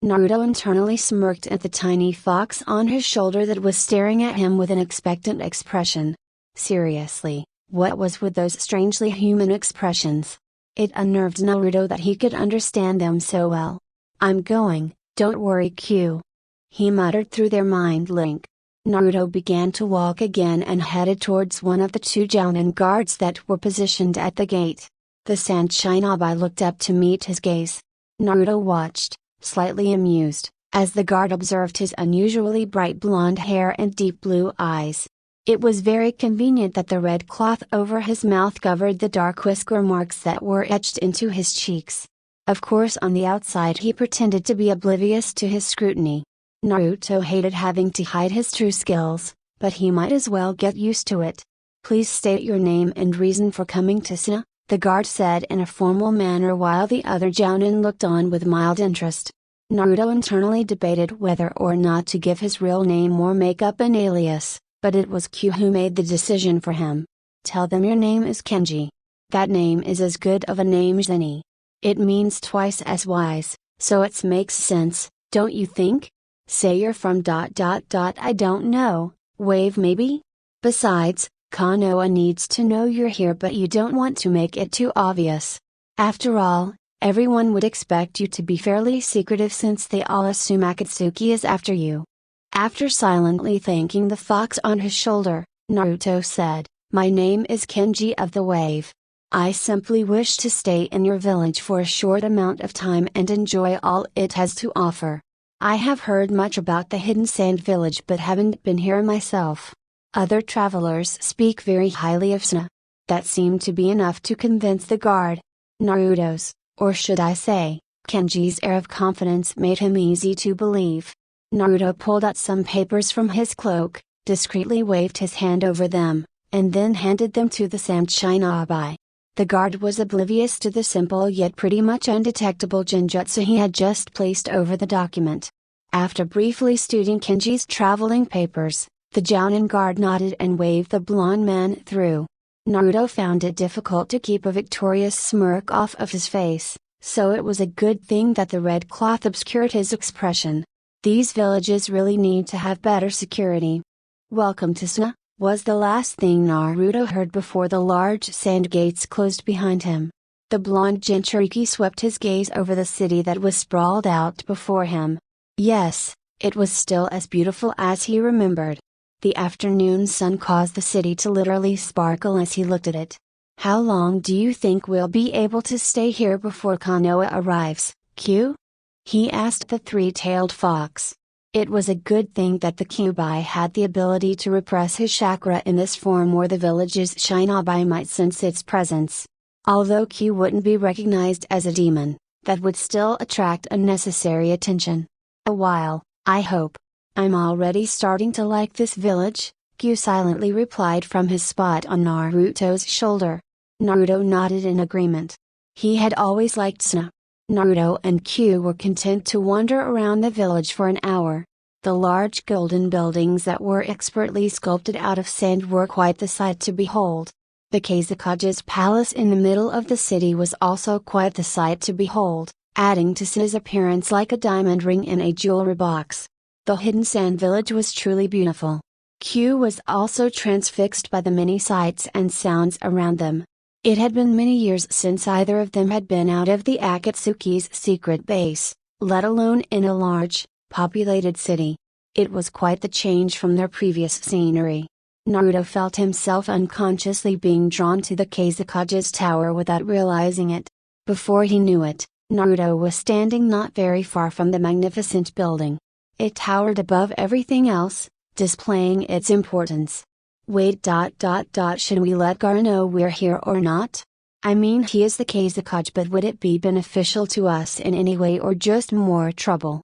S1: Naruto internally smirked at the tiny fox on his shoulder that was staring at him with an expectant expression. Seriously, what was with those strangely human expressions? It unnerved Naruto that he could understand them so well. "I'm going, don't worry Q," he muttered through their mind link. Naruto began to walk again and headed towards one of the two Jounin guards that were positioned at the gate. The Sand Shinobi looked up to meet his gaze. Naruto watched, slightly amused, as the guard observed his unusually bright blonde hair and deep blue eyes. It was very convenient that the red cloth over his mouth covered the dark whisker marks that were etched into his cheeks. Of course on the outside he pretended to be oblivious to his scrutiny. Naruto hated having to hide his true skills, but he might as well get used to it. "Please state your name and reason for coming to Suna," the guard said in a formal manner while the other Jounin looked on with mild interest. Naruto internally debated whether or not to give his real name or make up an alias, but it was Q who made the decision for him. "Tell them your name is Kenji. That name is as good of a name as any. It means twice as wise, so it makes sense, don't you think? Say you're from ... I don't know, Wave maybe? Besides, Konoha needs to know you're here but you don't want to make it too obvious. After all, everyone would expect you to be fairly secretive since they all assume Akatsuki is after you." After silently thanking the fox on his shoulder, Naruto said, "My name is Kenji of the Wave. I simply wish to stay in your village for a short amount of time and enjoy all it has to offer. I have heard much about the Hidden Sand Village but haven't been here myself. Other travelers speak very highly of Suna." That seemed to be enough to convince the guard. Naruto's, or should I say, Kenji's air of confidence made him easy to believe. Naruto pulled out some papers from his cloak, discreetly waved his hand over them, and then handed them to the Sand Shinobi. The guard was oblivious to the simple yet pretty much undetectable genjutsu he had just placed over the document. After briefly studying Kenji's traveling papers, the Jounin guard nodded and waved the blonde man through. Naruto found it difficult to keep a victorious smirk off of his face, so it was a good thing that the red cloth obscured his expression. These villages really need to have better security. "Welcome to Suna," was the last thing Naruto heard before the large sand gates closed behind him. The blonde Jinchuriki swept his gaze over the city that was sprawled out before him. Yes, it was still as beautiful as he remembered. The afternoon sun caused the city to literally sparkle as he looked at it. "How long do you think we'll be able to stay here before Konoha arrives, Q?" he asked the three-tailed fox. It was a good thing that the Kyuubi had the ability to repress his chakra in this form or the village's shinobi might sense its presence. Although Q wouldn't be recognized as a demon, that would still attract unnecessary attention. "A while, I hope. I'm already starting to like this village," Q silently replied from his spot on Naruto's shoulder. Naruto nodded in agreement. He had always liked Suna. Naruto and Q were content to wander around the village for an hour. The large golden buildings that were expertly sculpted out of sand were quite the sight to behold. The Kazekage's palace in the middle of the city was also quite the sight to behold, adding to Suna's appearance like a diamond ring in a jewelry box. The Hidden Sand Village was truly beautiful. Q was also transfixed by the many sights and sounds around them. It had been many years since either of them had been out of the Akatsuki's secret base, let alone in a large, populated city. It was quite the change from their previous scenery. Naruto felt himself unconsciously being drawn to the Kazekage's tower without realizing it. Before he knew it, Naruto was standing not very far from the magnificent building. It towered above everything else, displaying its importance. "Wait. Should we let Gar know we're here or not?" I mean, he is the Kazekage, but would it be beneficial to us in any way or just more trouble?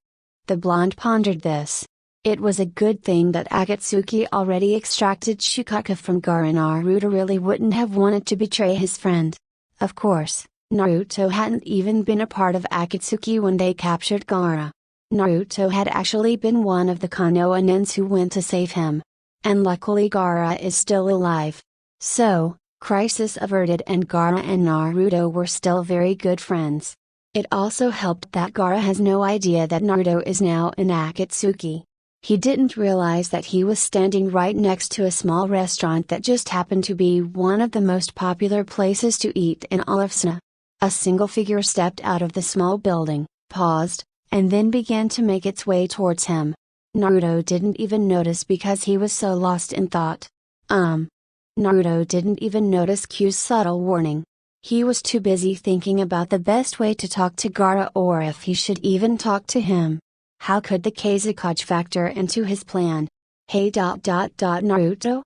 S1: The blonde pondered this. It was a good thing that Akatsuki already extracted Shikaka from Gaara. Naruto really wouldn't have wanted to betray his friend. Of course, Naruto hadn't even been a part of Akatsuki when they captured Gaara. Naruto had actually been one of the Konoha nuns who went to save him. And luckily Gaara is still alive. So, crisis averted, and Gaara and Naruto were still very good friends. It also helped that Gaara has no idea that Naruto is now in Akatsuki. He didn't realize that he was standing right next to a small restaurant that just happened to be one of the most popular places to eat in all of Suna. A single figure stepped out of the small building, paused, and then began to make its way towards him. Naruto didn't even notice because he was so lost in thought. Naruto didn't even notice Q's subtle warning. He was too busy thinking about the best way to talk to Gaara, or if he should even talk to him. How could the Kazekage factor into his plan? Hey Naruto?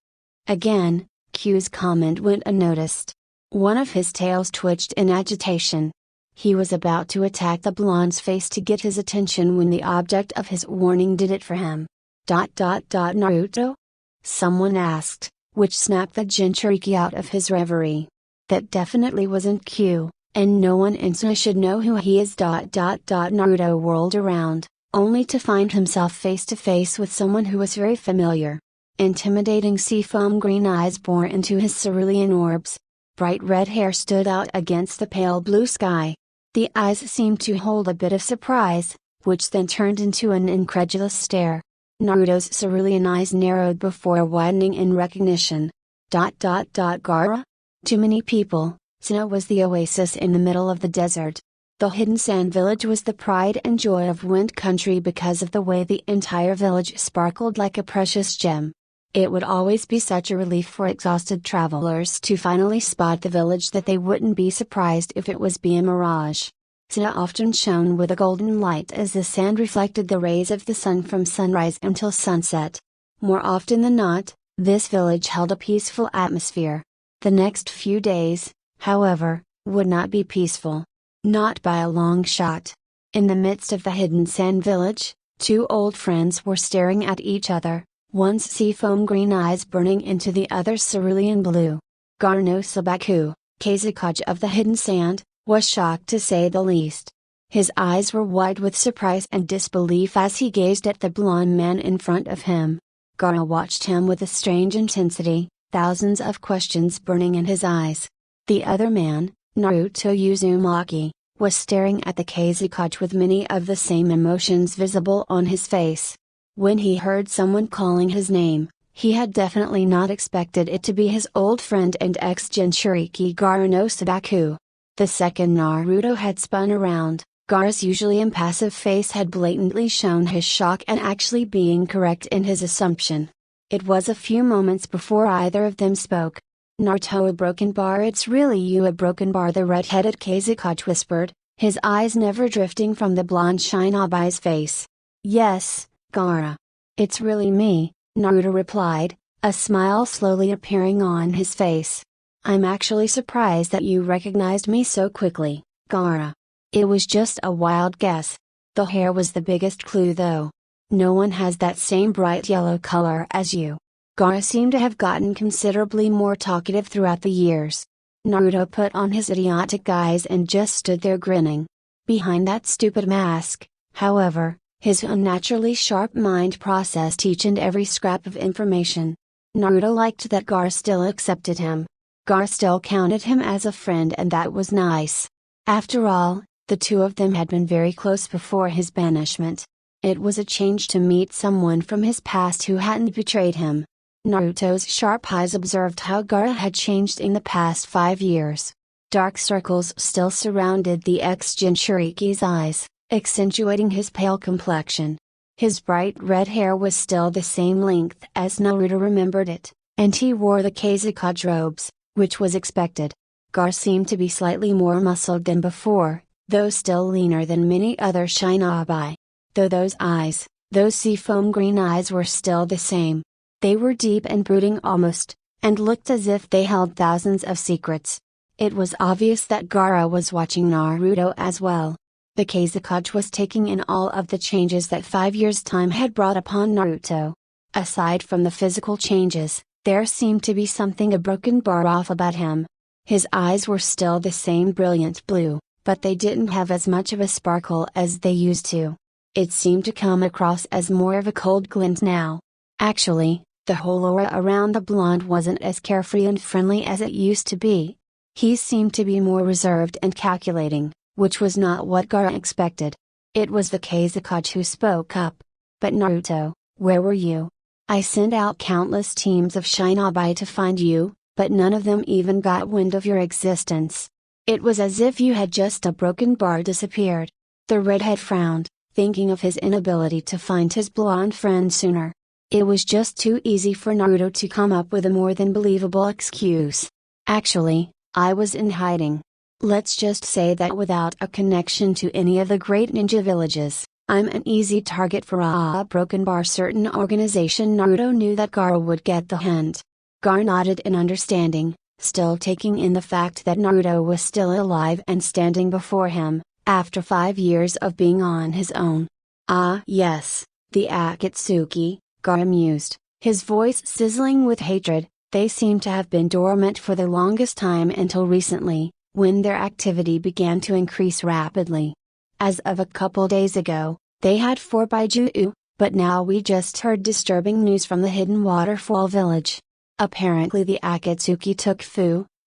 S1: Again, Q's comment went unnoticed. One of his tails twitched in agitation. He was about to attack the blonde's face to get his attention when the object of his warning did it for him. Naruto? Someone asked, which snapped the Jinchuriki out of his reverie. That definitely wasn't Q, and no one in Suna should know who he is. Naruto whirled around, only to find himself face to face with someone who was very familiar. Intimidating seafoam green eyes bore into his cerulean orbs. Bright red hair stood out against the pale blue sky. The eyes seemed to hold a bit of surprise, which then turned into an incredulous stare. Naruto's cerulean eyes narrowed before widening in recognition. Gaara? To many people, Suna was the oasis in the middle of the desert. The hidden sand village was the pride and joy of Wind Country because of the way the entire village sparkled like a precious gem. It would always be such a relief for exhausted travelers to finally spot the village that they wouldn't be surprised if it was a mirage. Suna often shone with a golden light as the sand reflected the rays of the sun from sunrise until sunset. More often than not, this village held a peaceful atmosphere. The next few days, however, would not be peaceful. Not by a long shot. In the midst of the hidden sand village, two old friends were staring at each other, one's seafoam green eyes burning into the other's cerulean blue. Gaara Sabaku, Kazekage of the hidden sand, was shocked to say the least. His eyes were wide with surprise and disbelief as he gazed at the blonde man in front of him. Gaara watched him with a strange intensity, thousands of questions burning in his eyes. The other man, Naruto Uzumaki, was staring at the Kazekage with many of the same emotions visible on his face. When he heard someone calling his name, he had definitely not expected it to be his old friend and ex-Jinchuriki Gaara Sabaku. The second Naruto had spun around, Gaara's usually impassive face had blatantly shown his shock and actually being correct in his assumption. It was a few moments before either of them spoke. Naruto, a broken bar. It's really you, a broken bar, the red-headed Kazekage whispered, his eyes never drifting from the blonde Shinobi's face. Yes, Gaara. It's really me, Naruto replied, a smile slowly appearing on his face. I'm actually surprised that you recognized me so quickly, Gaara. It was just a wild guess. The hair was the biggest clue though. No one has that same bright yellow color as you. Gaara seemed to have gotten considerably more talkative throughout the years. Naruto put on his idiotic eyes and just stood there grinning. Behind that stupid mask, however, his unnaturally sharp mind processed each and every scrap of information. Naruto liked that Gaara still accepted him. Gaara still counted him as a friend, and that was nice. After all, the two of them had been very close before his banishment. It was a change to meet someone from his past who hadn't betrayed him. Naruto's sharp eyes observed how Gaara had changed in the past 5 years. Dark circles still surrounded the ex-Jinchuriki's eyes, accentuating his pale complexion. His bright red hair was still the same length as Naruto remembered it, and he wore the Kazekage robes, which was expected. Gaara seemed to be slightly more muscled than before, though still leaner than many other shinobi. Though those eyes, those seafoam green eyes, were still the same. They were deep and brooding almost, and looked as if they held thousands of secrets. It was obvious that Gaara was watching Naruto as well. The Kazekage was taking in all of the changes that 5 years' time had brought upon Naruto. Aside from the physical changes, there seemed to be something a broken bar off about him. His eyes were still the same brilliant blue, but they didn't have as much of a sparkle as they used to. It seemed to come across as more of a cold glint now. Actually, the whole aura around the blonde wasn't as carefree and friendly as it used to be. He seemed to be more reserved and calculating, which was not what Gaara expected. It was the Kazekage who spoke up. "But Naruto, where were you? I sent out countless teams of shinobi to find you, but none of them even got wind of your existence. It was as if you had just a broken bar disappeared." The redhead frowned, thinking of his inability to find his blonde friend sooner. It was just too easy for Naruto to come up with a more than believable excuse. "Actually, I was in hiding. Let's just say that without a connection to any of the great ninja villages, I'm an easy target for a broken bar certain organization." Naruto knew that Gaara would get the hint. Gaara nodded in understanding, still taking in the fact that Naruto was still alive and standing before him, after 5 years of being on his own. "Ah yes, the Akatsuki," Gaara mused, his voice sizzling with hatred. "They seem to have been dormant for the longest time until recently, when their activity began to increase rapidly. As of a couple days ago, they had 4 Baijiu, but now we just heard disturbing news from the hidden waterfall village. Apparently the Akatsuki took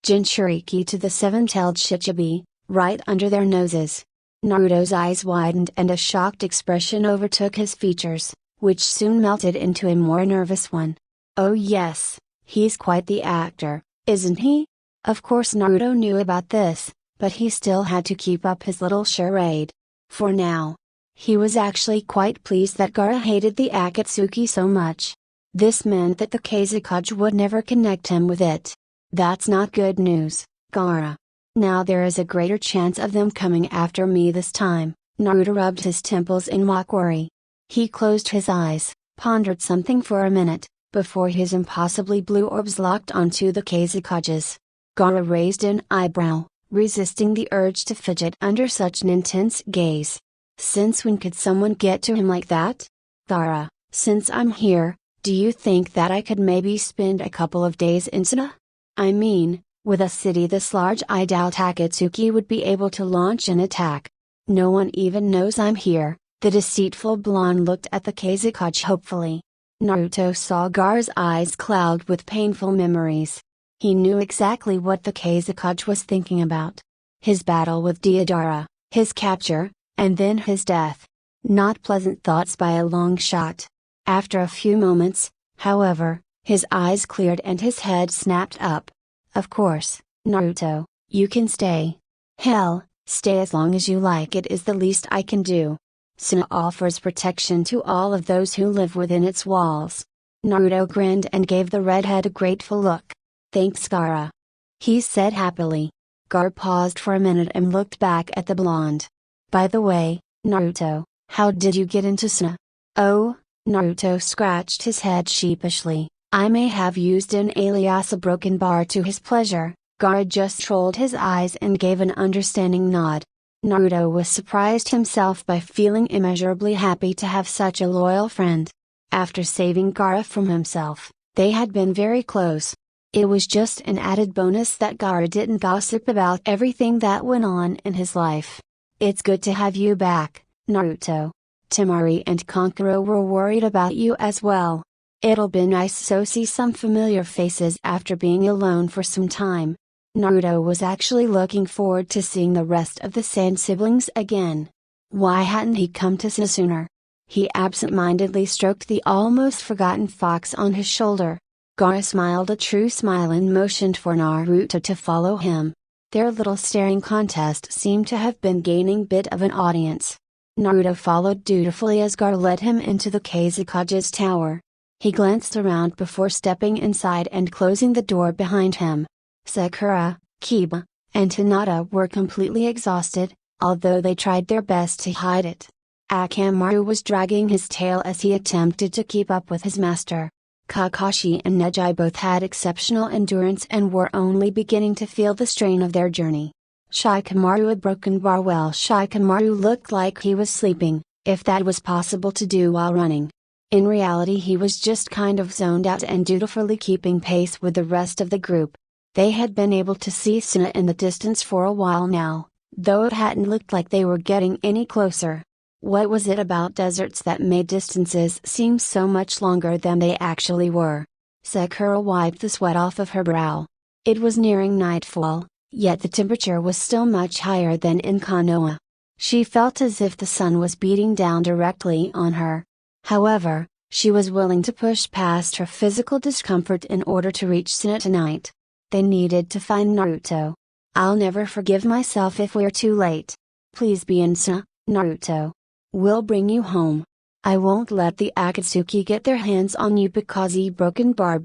S1: Jinchuriki to the 7-tailed Shichibi, right under their noses." Naruto's eyes widened and a shocked expression overtook his features, which soon melted into a more nervous one. "Oh yes, he's quite the actor, isn't he?" Of course Naruto knew about this, but he still had to keep up his little charade. For now, he was actually quite pleased that Gaara hated the Akatsuki so much. This meant that the Kazekage would never connect him with it. "That's not good news, Gaara. Now there is a greater chance of them coming after me this time." Naruto rubbed his temples in mock worry. He closed his eyes, pondered something for a minute, before his impossibly blue orbs locked onto the Kazekage's. Gaara raised an eyebrow, resisting the urge to fidget under such an intense gaze. Since when could someone get to him like that? "Gaara, since I'm here, do you think that I could maybe spend a couple of days in Suna? I mean, with a city this large I doubt Akatsuki would be able to launch an attack. No one even knows I'm here." The deceitful blonde looked at the Kazekage hopefully. Naruto saw Gaara's eyes cloud with painful memories. He knew exactly what the Kazekage was thinking about. His battle with Deidara, his capture, and then his death. Not pleasant thoughts by a long shot. After a few moments, however, his eyes cleared and his head snapped up. "Of course, Naruto, you can stay. Hell, stay as long as you like. It is the least I can do. Suna offers protection to all of those who live within its walls." Naruto grinned and gave the redhead a grateful look. "Thanks Gaara," he said happily. Gaara paused for a minute and looked back at the blonde. "By the way, Naruto, how did you get into Suna?" "Oh," Naruto scratched his head sheepishly, "I may have used an alias a broken bar to his pleasure." Gaara just rolled his eyes and gave an understanding nod. Naruto was surprised himself by feeling immeasurably happy to have such a loyal friend. After saving Gaara from himself, they had been very close. It was just an added bonus that Gaara didn't gossip about everything that went on in his life. "It's good to have you back, Naruto. Temari and Kankuro were worried about you as well. It'll be nice to see some familiar faces after being alone for some time." Naruto was actually looking forward to seeing the rest of the Sand siblings again. Why hadn't he come to Suna sooner? He absent-mindedly stroked the almost forgotten fox on his shoulder. Gaara smiled a true smile and motioned for Naruto to follow him. Their little staring contest seemed to have been gaining bit of an audience. Naruto followed dutifully as Gaara led him into the Kazekage's tower. He glanced around before stepping inside and closing the door behind him. Sakura, Kiba, and Hinata were completely exhausted, although they tried their best to hide it. Akamaru was dragging his tail as he attempted to keep up with his master. Kakashi and Neji both had exceptional endurance and were only beginning to feel the strain of their journey. Shikamaru had broken bar. Well, Shikamaru looked like he was sleeping, if that was possible to do while running. In reality, he was just kind of zoned out and dutifully keeping pace with the rest of the group. They had been able to see Suna in the distance for a while now, though it hadn't looked like they were getting any closer. What was it about deserts that made distances seem so much longer than they actually were? Sakura wiped the sweat off of her brow. It was nearing nightfall, yet the temperature was still much higher than in Konoha. She felt as if the sun was beating down directly on her. However, she was willing to push past her physical discomfort in order to reach Suna tonight. They needed to find Naruto. I'll never forgive myself if we're too late. Please be in Suna, Naruto. We'll bring you home. I won't let the Akatsuki get their hands on you because he broken bar.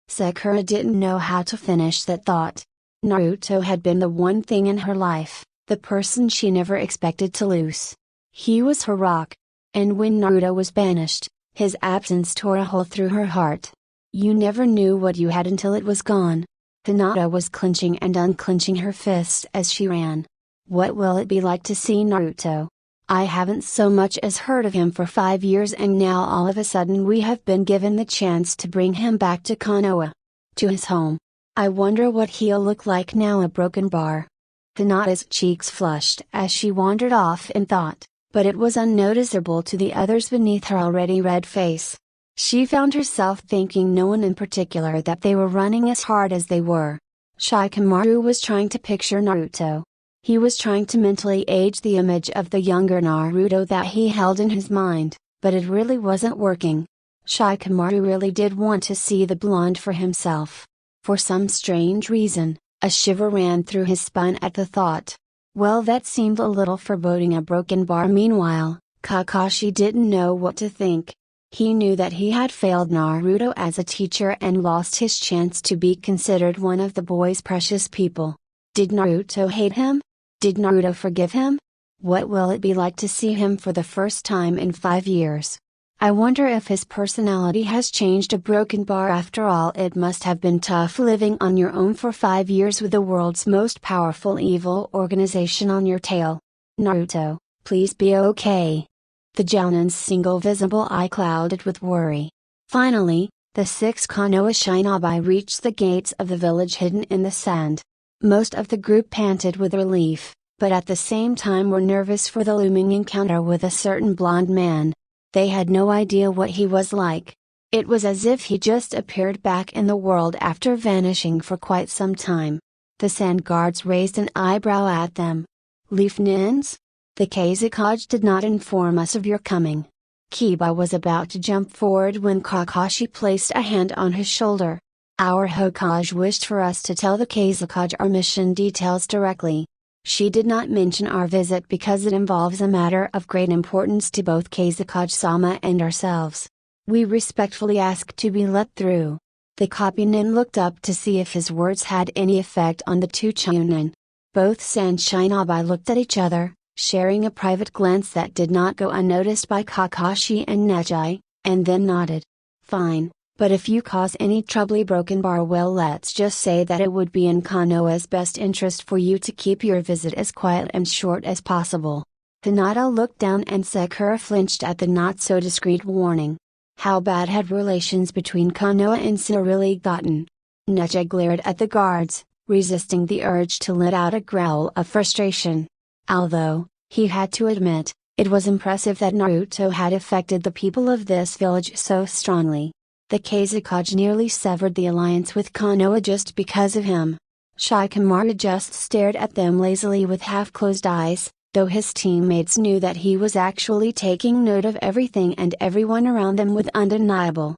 S1: Sakura didn't know how to finish that thought. Naruto had been the one thing in her life, the person she never expected to lose. He was her rock. And when Naruto was banished, his absence tore a hole through her heart. You never knew what you had until it was gone. Hinata was clenching and unclenching her fists as she ran. What will it be like to see Naruto? I haven't so much as heard of him for 5 years, and now all of a sudden we have been given the chance to bring him back to Konoha. To his home. I wonder what he'll look like now a broken bar. Hinata's cheeks flushed as she wandered off in thought, but it was unnoticeable to the others beneath her already red face. She found herself thanking no one in particular that they were running as hard as they were. Shikamaru was trying to picture Naruto. He was trying to mentally age the image of the younger Naruto that he held in his mind, but it really wasn't working. Shikamaru really did want to see the blonde for himself. For some strange reason, a shiver ran through his spine at the thought. Well, that seemed a little foreboding, a broken bar. Meanwhile, Kakashi didn't know what to think. He knew that he had failed Naruto as a teacher and lost his chance to be considered one of the boy's precious people. Did Naruto hate him? Did Naruto forgive him? What will it be like to see him for the first time in 5 years? I wonder if his personality has changed. A broken bar. After all, it must have been tough living on your own for 5 years with the world's most powerful evil organization on your tail. Naruto, please be okay. The Jounen's single visible eye clouded with worry. Finally, the 6 Konoha shinobi reached the gates of the village hidden in the sand. Most of the group panted with relief, but at the same time were nervous for the looming encounter with a certain blonde man. They had no idea what he was like. It was as if he just appeared back in the world after vanishing for quite some time. The sand guards raised an eyebrow at them. Leaf Nins? The Kazekage did not inform us of your coming. Kiba was about to jump forward when Kakashi placed a hand on his shoulder. Our Hokage wished for us to tell the Kazekage our mission details directly. She did not mention our visit because it involves a matter of great importance to both Kazekage-sama and ourselves. We respectfully ask to be let through. The Copynin looked up to see if his words had any effect on the 2 Chunin. Both Sand Shinobi looked at each other, sharing a private glance that did not go unnoticed by Kakashi and Neji, and then nodded. Fine. But if you cause any trouble, broken bar, well, let's just say that it would be in Konoha's best interest for you to keep your visit as quiet and short as possible. Hinata looked down and Sakura flinched at the not so discreet warning. How bad had relations between Konoha and Suna really gotten? Neji glared at the guards, resisting the urge to let out a growl of frustration. Although, he had to admit, it was impressive that Naruto had affected the people of this village so strongly. The Kazekage nearly severed the alliance with Konoha just because of him. Shikamaru just stared at them lazily with half-closed eyes, though his teammates knew that he was actually taking note of everything and everyone around them with undeniable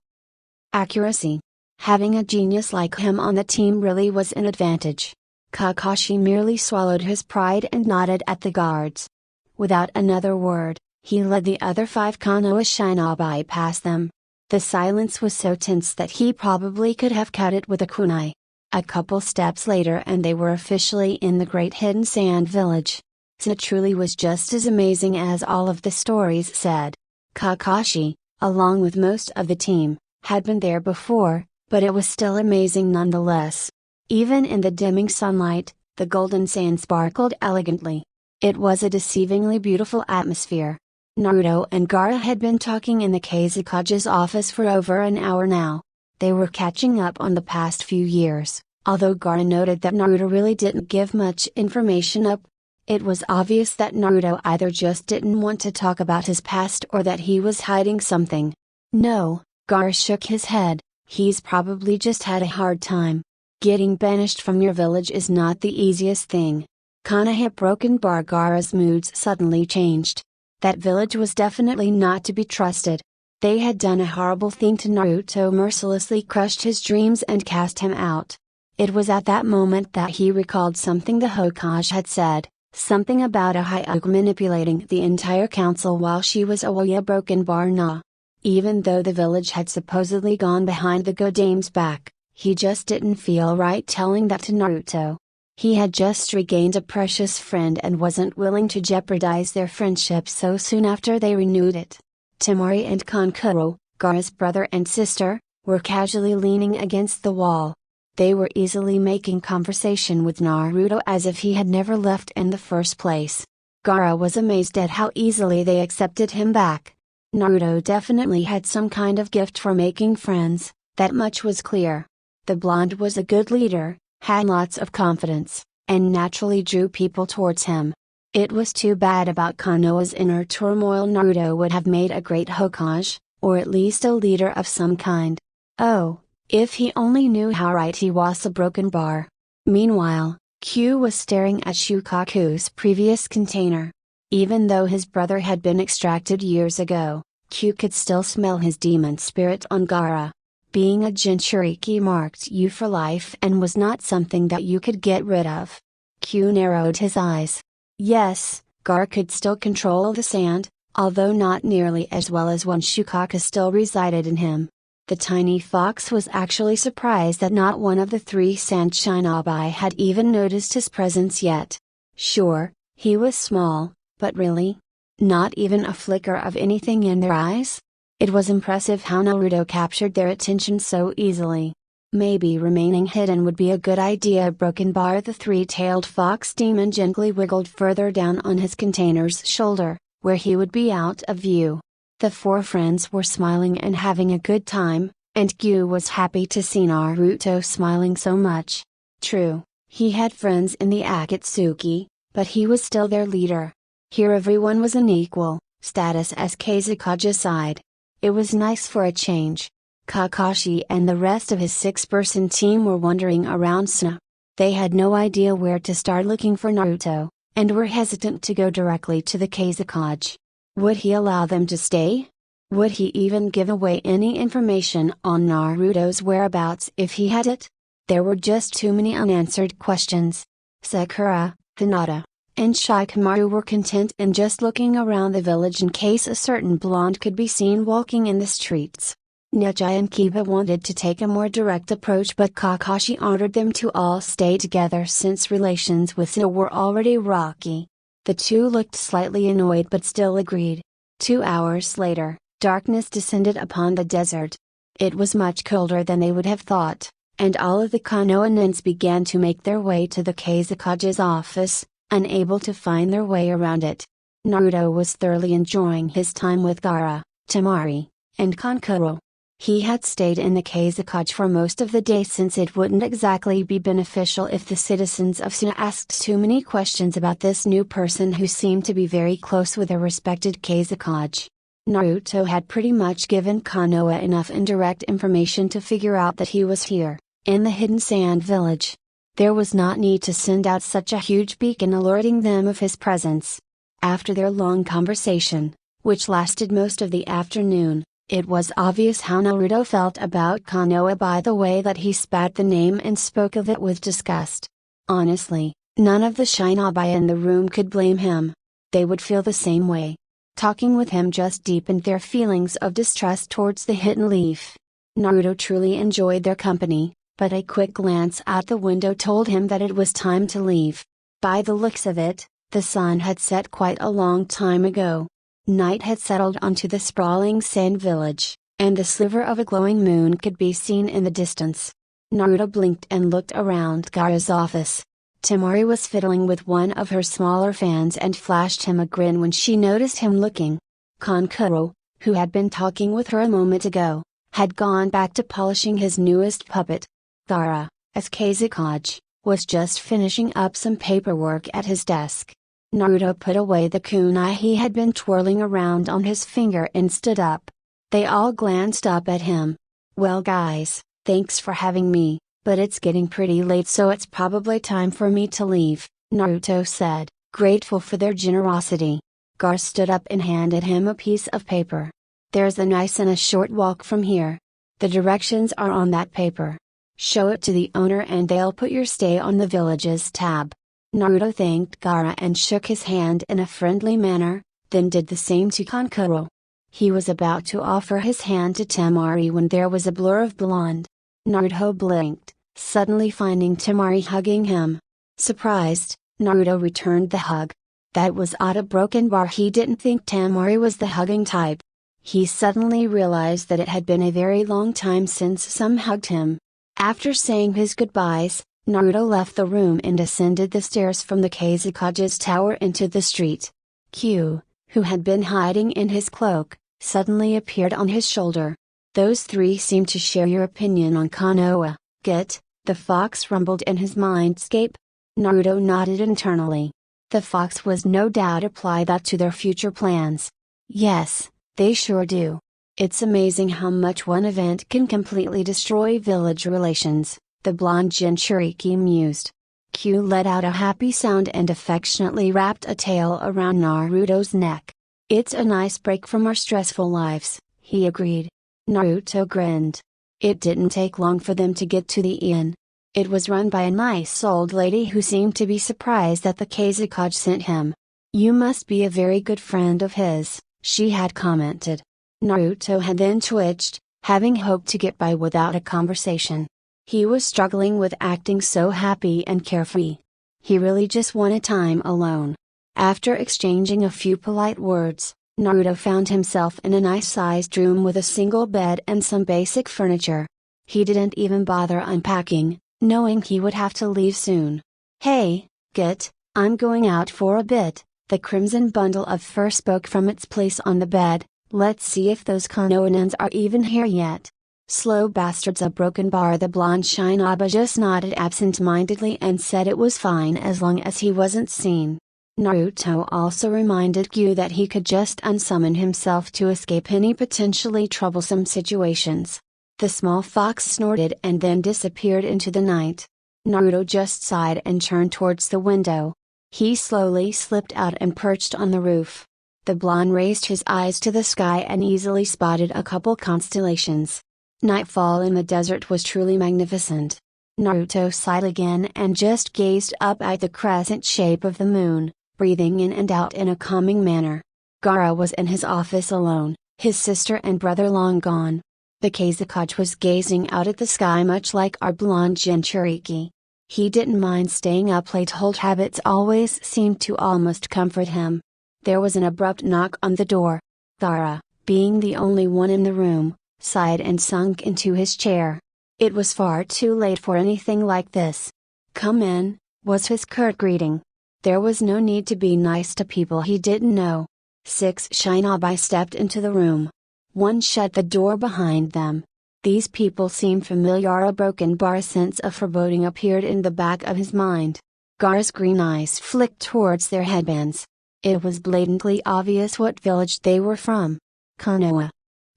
S1: accuracy. Having a genius like him on the team really was an advantage. Kakashi merely swallowed his pride and nodded at the guards. Without another word, he led the other 5 Konoha shinobi past them. The silence was so tense that he probably could have cut it with a kunai. A couple steps later and they were officially in the great hidden sand village. Suna truly was just as amazing as all of the stories said. Kakashi, along with most of the team, had been there before, but it was still amazing nonetheless. Even in the dimming sunlight, the golden sand sparkled elegantly. It was a deceivingly beautiful atmosphere. Naruto and Gaara had been talking in the Kazekage's office for over an hour now. They were catching up on the past few years, although Gaara noted that Naruto really didn't give much information up. It was obvious that Naruto either just didn't want to talk about his past or that he was hiding something. No, Gaara shook his head, he's probably just had a hard time. Getting banished from your village is not the easiest thing. Kana hit broken bar. Gaara's moods suddenly changed. That village was definitely not to be trusted. They had done a horrible thing to Naruto, mercilessly crushed his dreams and cast him out. It was at that moment that he recalled something the Hokage had said, something about a Hyuga manipulating the entire council while she was away at Broken Bar Na. Even though the village had supposedly gone behind the Godame's back, he just didn't feel right telling that to Naruto. He had just regained a precious friend and wasn't willing to jeopardize their friendship so soon after they renewed it. Temari and Kankuro, Gaara's brother and sister, were casually leaning against the wall. They were easily making conversation with Naruto as if he had never left in the first place. Gaara was amazed at how easily they accepted him back. Naruto definitely had some kind of gift for making friends, that much was clear. The blonde was a good leader, had lots of confidence, and naturally drew people towards him. It was too bad about Konoha's inner turmoil. Naruto would have made a great Hokage, or at least a leader of some kind. Oh, if he only knew how right he was. A broken bar. Meanwhile, Q was staring at Shukaku's previous container. Even though his brother had been extracted years ago, Q could still smell his demon spirit on Gaara. Being a Jinchuriki marked you for life and was not something that you could get rid of. Q narrowed his eyes. Yes, Gaara could still control the sand, although not nearly as well as when Shukaku still resided in him. The tiny fox was actually surprised that not one of the three sand shinobi had even noticed his presence yet. Sure, he was small, but really? Not even a flicker of anything in their eyes? It was impressive how Naruto captured their attention so easily. Maybe remaining hidden would be a good idea. Broken bar. The three-tailed fox demon gently wiggled further down on his container's shoulder, where he would be out of view. The four friends were smiling and having a good time, and Q was happy to see Naruto smiling so much. True, he had friends in the Akatsuki, but he was still their leader. Here everyone was an equal status as Kazekage aside. It was nice for a change. Kakashi and the rest of his six-person team were wandering around Suna. They had no idea where to start looking for Naruto, and were hesitant to go directly to the Kazekage. Would he allow them to stay? Would he even give away any information on Naruto's whereabouts if he had it? There were just too many unanswered questions. Sakura, Hinata, and Shikamaru were content in just looking around the village in case a certain blonde could be seen walking in the streets. Neji and Kiba wanted to take a more direct approach, but Kakashi ordered them to all stay together since relations with Suna were already rocky. The two looked slightly annoyed but still agreed. 2 hours later, darkness descended upon the desert. It was much colder than they would have thought, and all of the Konohanins began to make their way to the Kazekage's office, unable to find their way around it. Naruto was thoroughly enjoying his time with Gaara, Temari, and Kankuro. He had stayed in the Kazekage for most of the day since it wouldn't exactly be beneficial if the citizens of Suna asked too many questions about this new person who seemed to be very close with a respected Kazekage. Naruto had pretty much given Konoha enough indirect information to figure out that he was here, in the hidden sand village. There was not need to send out such a huge beacon alerting them of his presence. After their long conversation, which lasted most of the afternoon, it was obvious how Naruto felt about Konoha by the way that he spat the name and spoke of it with disgust. Honestly, none of the shinobi in the room could blame him. They would feel the same way. Talking with him just deepened their feelings of distrust towards the hidden leaf. Naruto truly enjoyed their company, but a quick glance out the window told him that it was time to leave. By the looks of it, the sun had set quite a long time ago. Night had settled onto the sprawling sand village, and the sliver of a glowing moon could be seen in the distance. Naruto blinked and looked around Gaara's office. Temari was fiddling with one of her smaller fans and flashed him a grin when she noticed him looking. Kankuro, who had been talking with her a moment ago, had gone back to polishing his newest puppet. Gaara, as Kazekage, was just finishing up some paperwork at his desk. Naruto put away the kunai he had been twirling around on his finger and stood up. They all glanced up at him. "Well guys, thanks for having me, but it's getting pretty late so it's probably time for me to leave," Naruto said, grateful for their generosity. Gaara stood up and handed him a piece of paper. "There's a nice and a short walk from here. The directions are on that paper. Show it to the owner and they'll put your stay on the village's tab." Naruto thanked Gaara and shook his hand in a friendly manner, then did the same to Kankuro. He was about to offer his hand to Temari when there was a blur of blonde. Naruto blinked, suddenly finding Temari hugging him. Surprised, Naruto returned the hug. That was odd, a broken bar. He didn't think Temari was the hugging type. He suddenly realized that it had been a very long time since some hugged him. After saying his goodbyes, Naruto left the room and ascended the stairs from the Kazekage's tower into the street. Q, who had been hiding in his cloak, suddenly appeared on his shoulder. "Those three seem to share your opinion on Konoha, Get," the fox rumbled in his mindscape. Naruto nodded internally. The fox was no doubt apply that to their future plans. "Yes, they sure do. It's amazing how much one event can completely destroy village relations," the blonde Jinchuriki mused. Q let out a happy sound and affectionately wrapped a tail around Naruto's neck. "It's a nice break from our stressful lives," he agreed. Naruto grinned. It didn't take long for them to get to the inn. It was run by a nice old lady who seemed to be surprised that the Kazekage sent him. "You must be a very good friend of his," she had commented. Naruto had then twitched, having hoped to get by without a conversation. He was struggling with acting so happy and carefree. He really just wanted time alone. After exchanging a few polite words, Naruto found himself in a nice-sized room with a single bed and some basic furniture. He didn't even bother unpacking, knowing he would have to leave soon. "Hey, Get, I'm going out for a bit," the crimson bundle of fur spoke from its place on the bed. "Let's see if those Konohanans are even here yet." "Slow bastards," a broken bar. The blonde Shinobu just nodded absent-mindedly and said it was fine as long as he wasn't seen. Naruto also reminded Gyu that he could just unsummon himself to escape any potentially troublesome situations. The small fox snorted and then disappeared into the night. Naruto just sighed and turned towards the window. He slowly slipped out and perched on the roof. The blonde raised his eyes to the sky and easily spotted a couple constellations. Nightfall in the desert was truly magnificent. Naruto sighed again and just gazed up at the crescent shape of the moon, breathing in and out in a calming manner. Gaara was in his office alone, his sister and brother long gone. The Kazekage was gazing out at the sky much like our blonde Jinchuriki. He didn't mind staying up late. Old habits always seemed to almost comfort him. There was an abrupt knock on the door. Gaara, being the only one in the room, sighed and sunk into his chair. It was far too late for anything like this. "Come in," was his curt greeting. There was no need to be nice to people he didn't know. 6 Shinobi stepped into the room. One shut the door behind them. These people seemed familiar. A broken bar sense of foreboding appeared in the back of his mind. Gaara's green eyes flicked towards their headbands. It was blatantly obvious what village they were from. Konoha.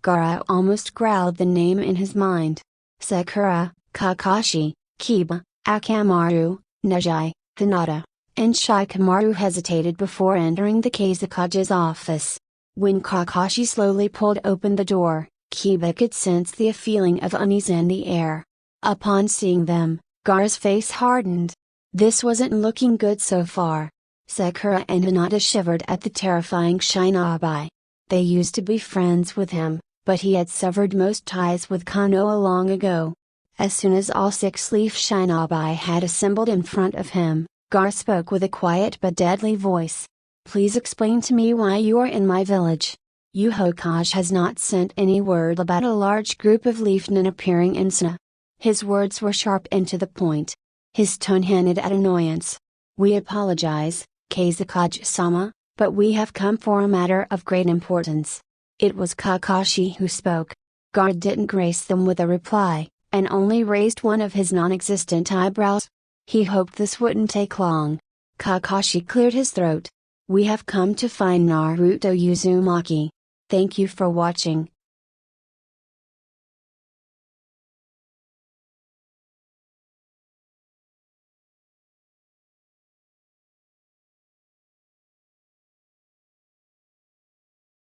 S1: Gaara almost growled the name in his mind. Sakura, Kakashi, Kiba, Akamaru, Neji, Hinata, and Shikamaru hesitated before entering the Kazekage's office. When Kakashi slowly pulled open the door, Kiba could sense the feeling of unease in the air. Upon seeing them, Gaara's face hardened. This wasn't looking good so far. Sakura and Hinata shivered at the terrifying Shinobi. They used to be friends with him, but he had severed most ties with Konoha long ago. As soon as all 6 Leaf Shinobi had assembled in front of him, Gaara spoke with a quiet but deadly voice. Please explain to me why you are in my village. Yu Hokage has not sent any word about a large group of leafmen appearing in Suna. His words were sharp and to the point. His tone hinted at annoyance. We apologize, Kazekage-sama, but we have come for a matter of great importance. It was Kakashi who spoke. Guard didn't grace them with a reply, and only raised one of his non-existent eyebrows. He hoped this wouldn't take long. Kakashi cleared his throat. We have come to find Naruto Uzumaki. Thank you for watching.